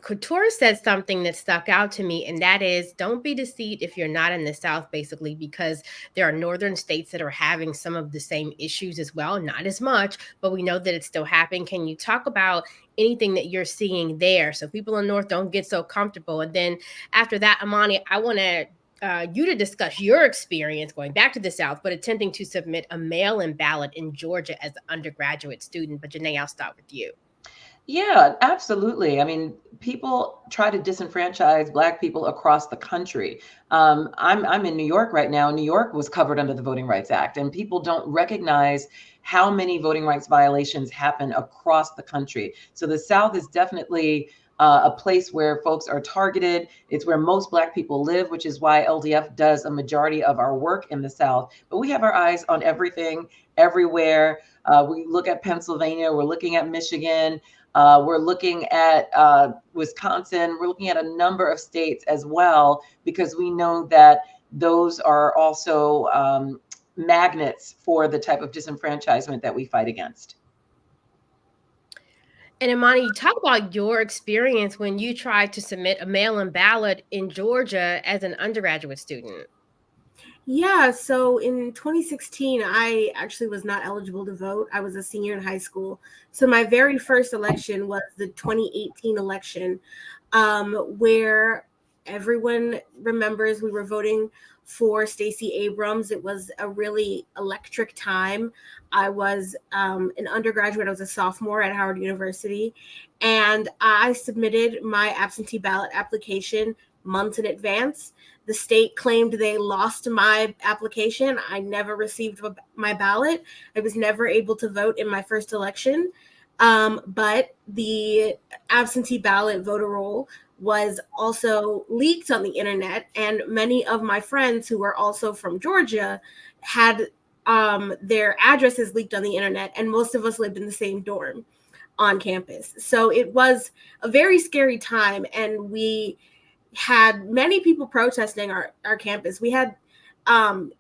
Couture said something that stuck out to me, and that is, don't be deceived if you're not in the South, basically, because there are northern states that are having some of the same issues as well. Not as much, but we know that it's still happening. Can you talk about anything that you're seeing there, so people in North don't get so comfortable? And then after that, Imani, I want to you to discuss your experience going back to the South, but attempting to submit a mail-in ballot in Georgia as an undergraduate student. But Janae, I'll start with you. Yeah, absolutely. I mean, people try to disenfranchise Black people across the country. I'm in New York right now. New York was covered under the Voting Rights Act, and people don't recognize how many voting rights violations happen across the country. So the South is definitely a place where folks are targeted. It's where most Black people live, which is why LDF does a majority of our work in the South. But we have our eyes on everything, everywhere. We look at Pennsylvania, we're looking at Michigan. We're looking at Wisconsin. We're looking at a number of states as well, because we know that those are also magnets for the type of disenfranchisement that we fight against. And Imani, you talk about your experience when you tried to submit a mail-in ballot in Georgia as an undergraduate student. Yeah, so in 2016, I actually was not eligible to vote. I was a senior in high school. So my very first election was the 2018 election, where everyone remembers we were voting for Stacey Abrams. It was a really electric time. I was an undergraduate. I was a sophomore at Howard University, and I submitted my absentee ballot application months in advance. The state claimed they lost my application. I never received my ballot. I was never able to vote in my first election. But the absentee ballot voter roll was also leaked on the internet, and many of my friends who were also from Georgia had their addresses leaked on the internet, and most of us lived in the same dorm on campus. So it was a very scary time, and we had many people protesting our campus. We had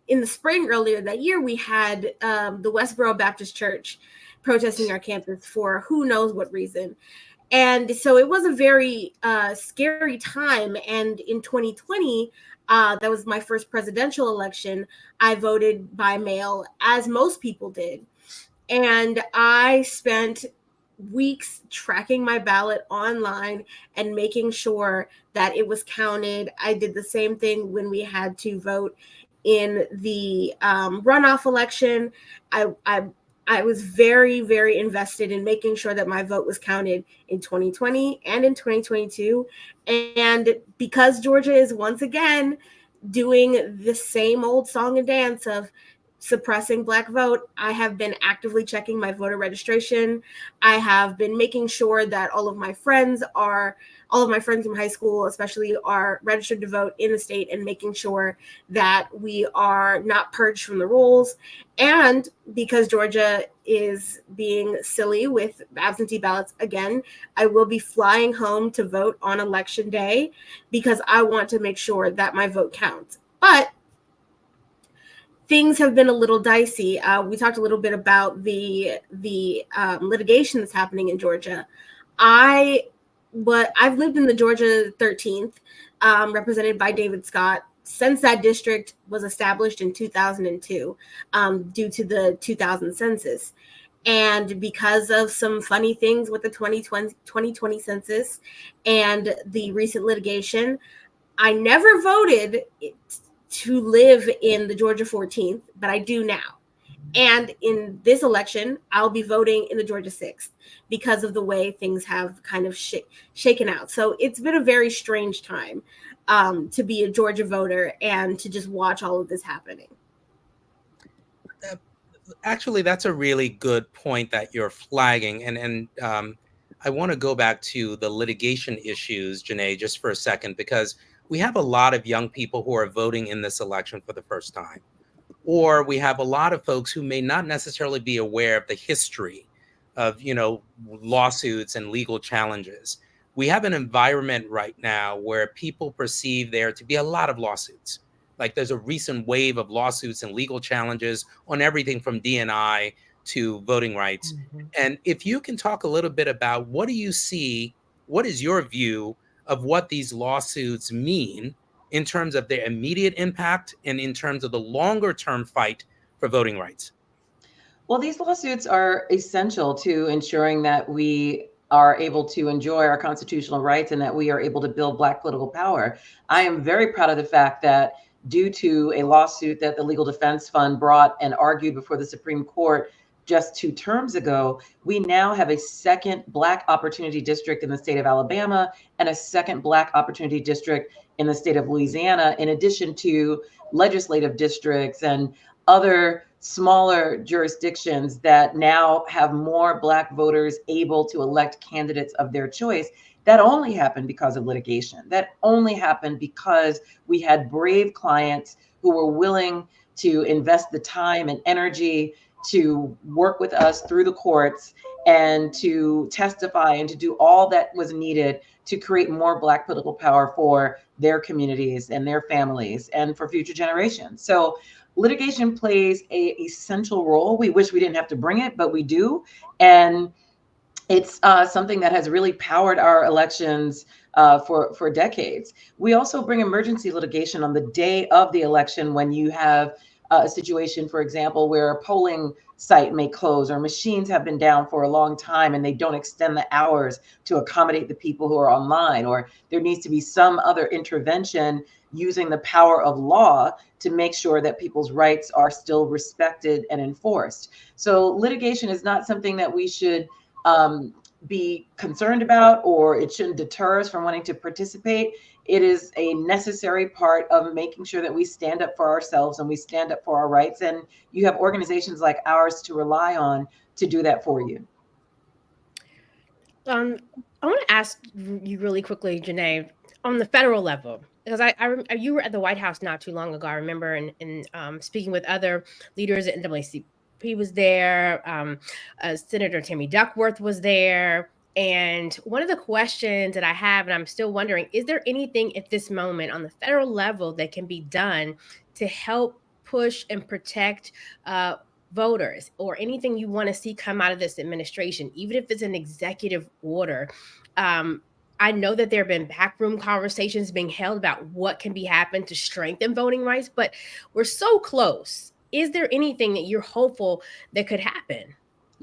in the spring earlier that year, we had the Westboro Baptist Church protesting our campus for who knows what reason. And so it was a very scary time. And in 2020, that was my first presidential election. I voted by mail, as most people did. And I spent weeks tracking my ballot online and making sure that it was counted. I did the same thing when we had to vote in the runoff election. I was very, very invested in making sure that my vote was counted in 2020 and in 2022. And because Georgia is once again doing the same old song and dance of suppressing Black vote, I have been actively checking my voter registration. I have been making sure that all of my friends from high school, especially, are registered to vote in the state, and making sure that we are not purged from the rolls. And because Georgia is being silly with absentee ballots again, I will be flying home to vote on election day because I want to make sure that my vote counts. But things have been a little dicey. We talked a little bit about the litigation that's happening in Georgia. I've lived in the Georgia 13th, represented by David Scott, since that district was established in 2002, due to the 2000 census. And because of some funny things with the 2020 census and the recent litigation, I never voted to live in the Georgia 14th, but I do now. And in this election, I'll be voting in the Georgia 6th because of the way things have kind of shaken out. So it's been a very strange time to be a Georgia voter and to just watch all of this happening. Actually, that's a really good point that you're flagging. And I want to go back to the litigation issues, Janae, just for a second, because we have a lot of young people who are voting in this election for the first time. Or we have a lot of folks who may not necessarily be aware of the history of, lawsuits and legal challenges. We have an environment right now where people perceive there to be a lot of lawsuits. Like there's a recent wave of lawsuits and legal challenges on everything from D&I to voting rights. Mhm. And if you can talk a little bit about what do you see, what is your view of what these lawsuits mean in terms of their immediate impact and in terms of the longer term fight for voting rights? Well, these lawsuits are essential to ensuring that we are able to enjoy our constitutional rights and that we are able to build Black political power. I am very proud of the fact that due to a lawsuit that the Legal Defense Fund brought and argued before the Supreme Court just 2 terms ago, we now have a second Black opportunity district in the state of Alabama and a second Black opportunity district in the state of Louisiana, in addition to legislative districts and other smaller jurisdictions that now have more Black voters able to elect candidates of their choice. That only happened because of litigation. That only happened because we had brave clients who were willing to invest the time and energy to work with us through the courts and to testify and to do all that was needed to create more Black political power for their communities and their families and for future generations. So litigation plays a essential role. We wish we didn't have to bring it, but we do. And it's something that has really powered our elections for decades. We also bring emergency litigation on the day of the election when you have a situation, for example, where a polling site may close or machines have been down for a long time and they don't extend the hours to accommodate the people who are online, or there needs to be some other intervention using the power of law to make sure that people's rights are still respected and enforced. So litigation is not something that we should be concerned about, or it shouldn't deter us from wanting to participate. It is a necessary part of making sure that we stand up for ourselves and we stand up for our rights. And you have organizations like ours to rely on to do that for you. I want to ask you really quickly, Janae, on the federal level, because you were at the White House not too long ago. I remember, and speaking with other leaders at NAACP was there. Senator Tammy Duckworth was there. And one of the questions that I have, and I'm still wondering, is there anything at this moment on the federal level that can be done to help push and protect voters, or anything you want to see come out of this administration, even if it's an executive order? I know that there have been backroom conversations being held about what can be happened to strengthen voting rights, but we're so close. Is there anything that you're hopeful that could happen?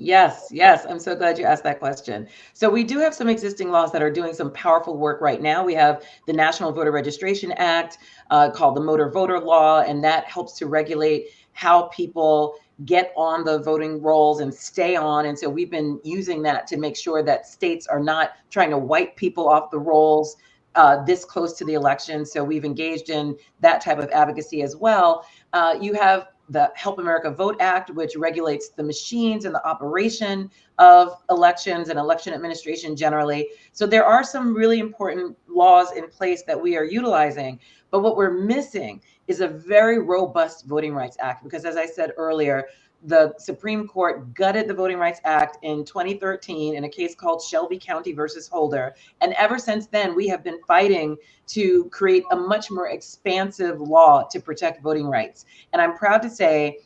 Yes, yes. I'm so glad you asked that question. So we do have some existing laws that are doing some powerful work right now. We have the National Voter Registration Act, called the Motor Voter Law, and that helps to regulate how people get on the voting rolls and stay on. And so we've been using that to make sure that states are not trying to wipe people off the rolls this close to the election. So we've engaged in that type of advocacy as well. You have the Help America Vote Act, which regulates the machines and the operation of elections and election administration generally. So there are some really important laws in place that we are utilizing. But what we're missing is a very robust Voting Rights Act, because as I said earlier, the Supreme Court gutted the Voting Rights Act in 2013 in a case called Shelby County versus Holder. And ever since then, we have been fighting to create a much more expansive law to protect voting rights. And I'm proud to say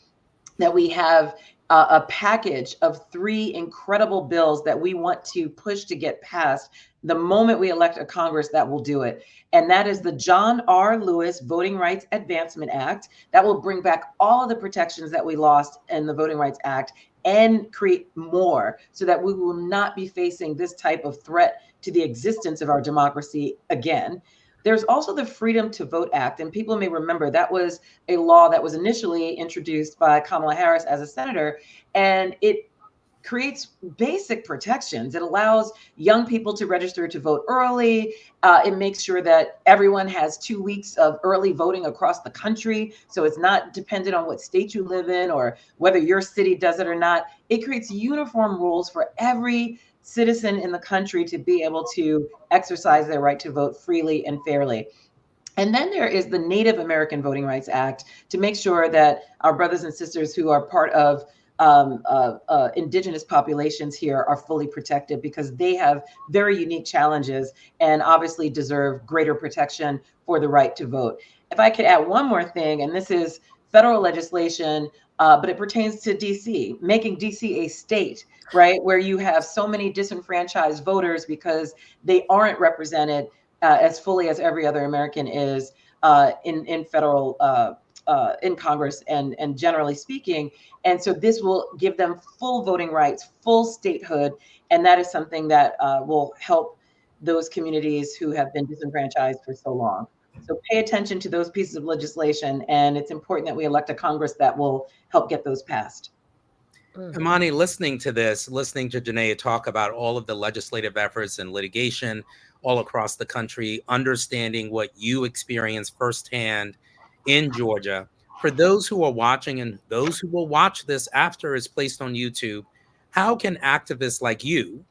that we have a package of 3 incredible bills that we want to push to get passed the moment we elect a Congress that will do it. And that is the John R. Lewis Voting Rights Advancement Act that will bring back all of the protections that we lost in the Voting Rights Act and create more so that we will not be facing this type of threat to the existence of our democracy again. There's also the Freedom to Vote Act, and people may remember that was a law that was initially introduced by Kamala Harris as a senator, and it creates basic protections. It allows young people to register to vote early. It makes sure that everyone has 2 weeks of early voting across the country, so it's not dependent on what state you live in or whether your city does it or not. It creates uniform rules for every citizen in the country to be able to exercise their right to vote freely and fairly. And then there is the Native American Voting Rights Act to make sure that our brothers and sisters who are part of indigenous populations here are fully protected, because they have very unique challenges and obviously deserve greater protection for the right to vote. If I could add one more thing, and this is federal legislation, but it pertains to DC, making DC a state, right, where you have so many disenfranchised voters because they aren't represented as fully as every other American is in federal in Congress and generally speaking. And so this will give them full voting rights, full statehood, and that is something that will help those communities who have been disenfranchised for so long. So pay attention to those pieces of legislation, and it's important that we elect a Congress that will help get those passed. Imani, listening to this, listening to Janae talk about all of the legislative efforts and litigation all across the country, understanding what you experienced firsthand in Georgia. For those who are watching and those who will watch this after it's placed on YouTube, how can activists like you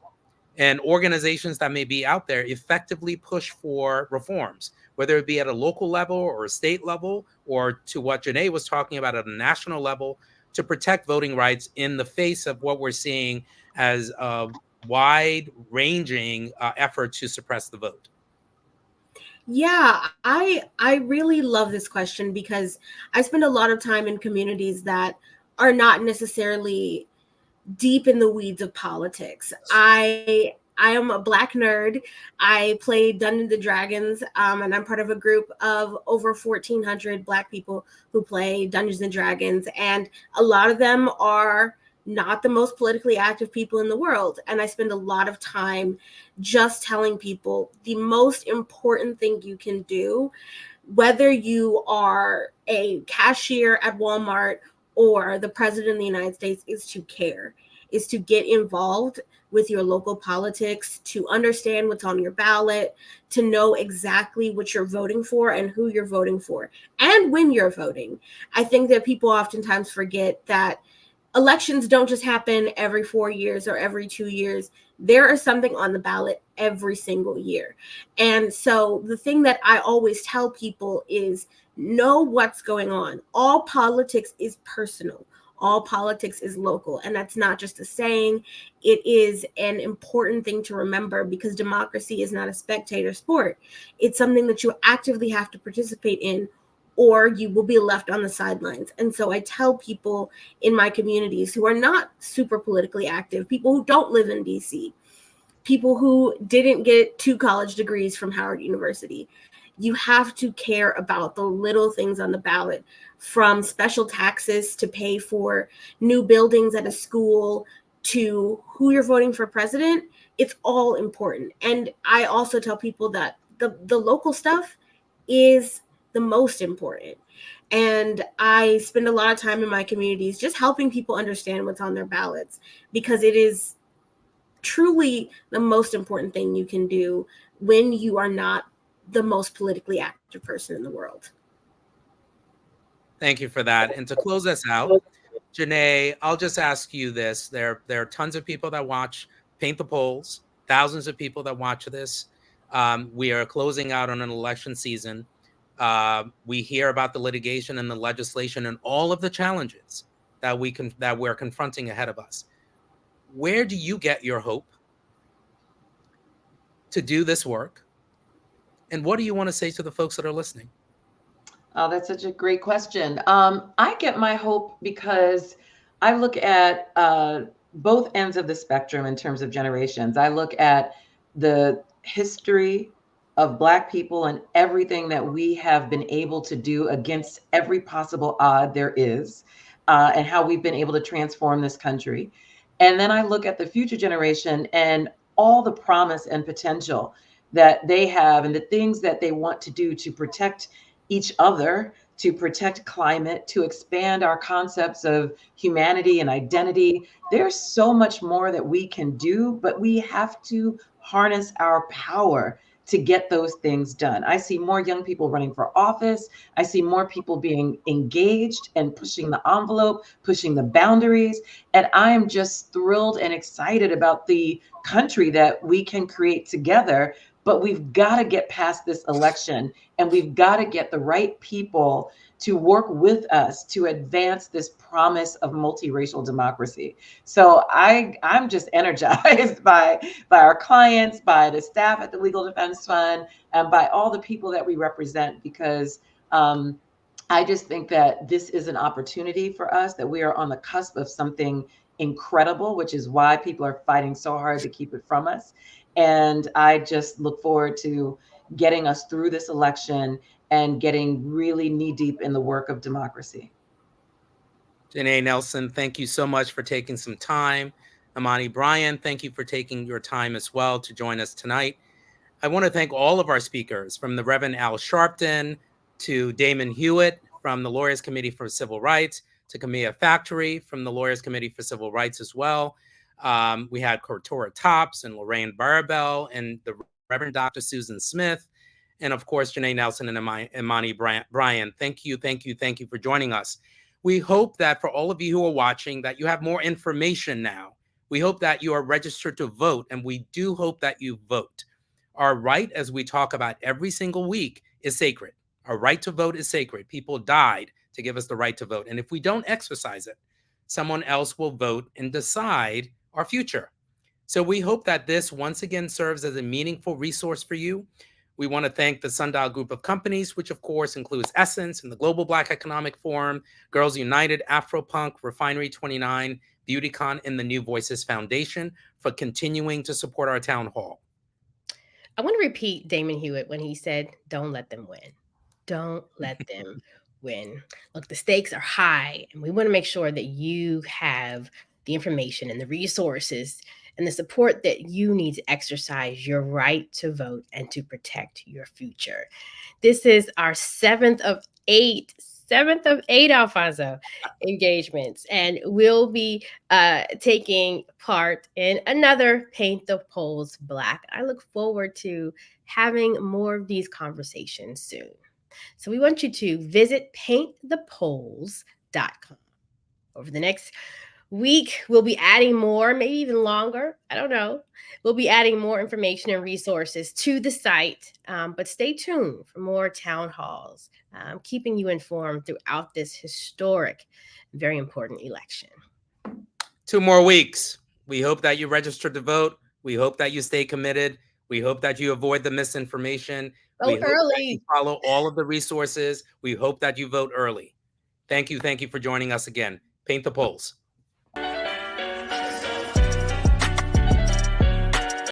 and organizations that may be out there effectively push for reforms, whether it be at a local level or a state level, or to what Janae was talking about at a national level, to protect voting rights in the face of what we're seeing as a wide-ranging effort to suppress the vote? Yeah, I really love this question because I spend a lot of time in communities that are not necessarily deep in the weeds of politics. I am a Black nerd. I play Dungeons and Dragons, and I'm part of a group of over 1,400 Black people who play Dungeons and Dragons, and a lot of them are not the most politically active people in the world. And I spend a lot of time just telling people the most important thing you can do, whether you are a cashier at Walmart or the president of the United States, is to care, is to get involved with your local politics, to understand what's on your ballot, to know exactly what you're voting for and who you're voting for, and when you're voting. I think that people oftentimes forget that elections don't just happen every 4 years or every 2 years. There is something on the ballot every single year. And so the thing that I always tell people is know what's going on. All politics is personal. All politics is local. And that's not just a saying. It is an important thing to remember, because democracy is not a spectator sport. It's something that you actively have to participate in, or you will be left on the sidelines. And so I tell people in my communities who are not super politically active, people who don't live in DC, people who didn't get 2 college degrees from Howard University, you have to care about the little things on the ballot, from special taxes to pay for new buildings at a school to who you're voting for president. It's all important. And I also tell people that the local stuff is the most important. And I spend a lot of time in my communities just helping people understand what's on their ballots, because it is truly the most important thing you can do when you are not the most politically active person in the world. Thank you for that. And to close us out, Janae, I'll just ask you this. There are tons of people that watch Paint the Polls, thousands of people that watch this. We are closing out on an election season. We hear about the litigation and the legislation and all of the challenges that we're confronting ahead of us. Where do you get your hope to do this work? And what do you want to say to the folks that are listening? Oh, that's such a great question. I get my hope because I look at both ends of the spectrum in terms of generations. I look at the history of Black people and everything that we have been able to do against every possible odd there is, and how we've been able to transform this country. And then I look at the future generation and all the promise and potential that they have and the things that they want to do to protect each other, to protect climate, to expand our concepts of humanity and identity. There's so much more that we can do, but we have to harness our power to get those things done. I see more young people running for office. I see more people being engaged and pushing the envelope, pushing the boundaries. And I am just thrilled and excited about the country that we can create together. But we've got to get past this election, and we've got to get the right people to work with us to advance this promise of multiracial democracy. So I'm just energized by our clients, by the staff at the Legal Defense Fund, and by all the people that we represent, because I just think that this is an opportunity for us, that we are on the cusp of something incredible, which is why people are fighting so hard to keep it from us. And I just look forward to getting us through this election and getting really knee deep in the work of democracy. Janae Nelson, thank you so much for taking some time. Imani Bryan, thank you for taking your time as well to join us tonight. I want to thank all of our speakers, from the Reverend Al Sharpton to Damon Hewitt from the Lawyers Committee for Civil Rights, to Camilla Factory from the Lawyers Committee for Civil Rights as well. We had Kortora Tops and Lorraine Barabel and the Reverend Dr. Susan Smith, and of course, Janae Nelson and Imani Bryan. Thank you for joining us. We hope that for all of you who are watching, that you have more information now. We hope that you are registered to vote, and we do hope that you vote. Our right, as we talk about every single week, is sacred. Our right to vote is sacred. People died to give us the right to vote. And if we don't exercise it, someone else will vote and decide our future. So we hope that this once again serves as a meaningful resource for you. We want to thank the Sundial Group of Companies, which of course includes Essence and the Global Black Economic Forum, Girls United, Afropunk, Refinery 29, Beautycon, and the New Voices Foundation for continuing to support our town hall. I want to repeat Damon Hewitt when he said, don't let them win. Don't let them win. Look, the stakes are high, and we want to make sure that you have the information and the resources and the support that you need to exercise your right to vote and to protect your future. This is our seventh of eight, Alfonso, engagements, and we'll be taking part in another Paint the Polls Black. I look forward to having more of these conversations soon. So we want you to visit paintthepolls.com. Over the next week, we'll be adding more, maybe even longer. I don't know. We'll be adding more information and resources to the site, but stay tuned for more town halls, keeping you informed throughout this historic, very important election. 2 more weeks. We hope that you register to vote. We hope that you stay committed. We hope that you avoid the misinformation. We hope that you follow all of the resources. We hope that you vote early. Thank you for joining us again. Paint the Polls.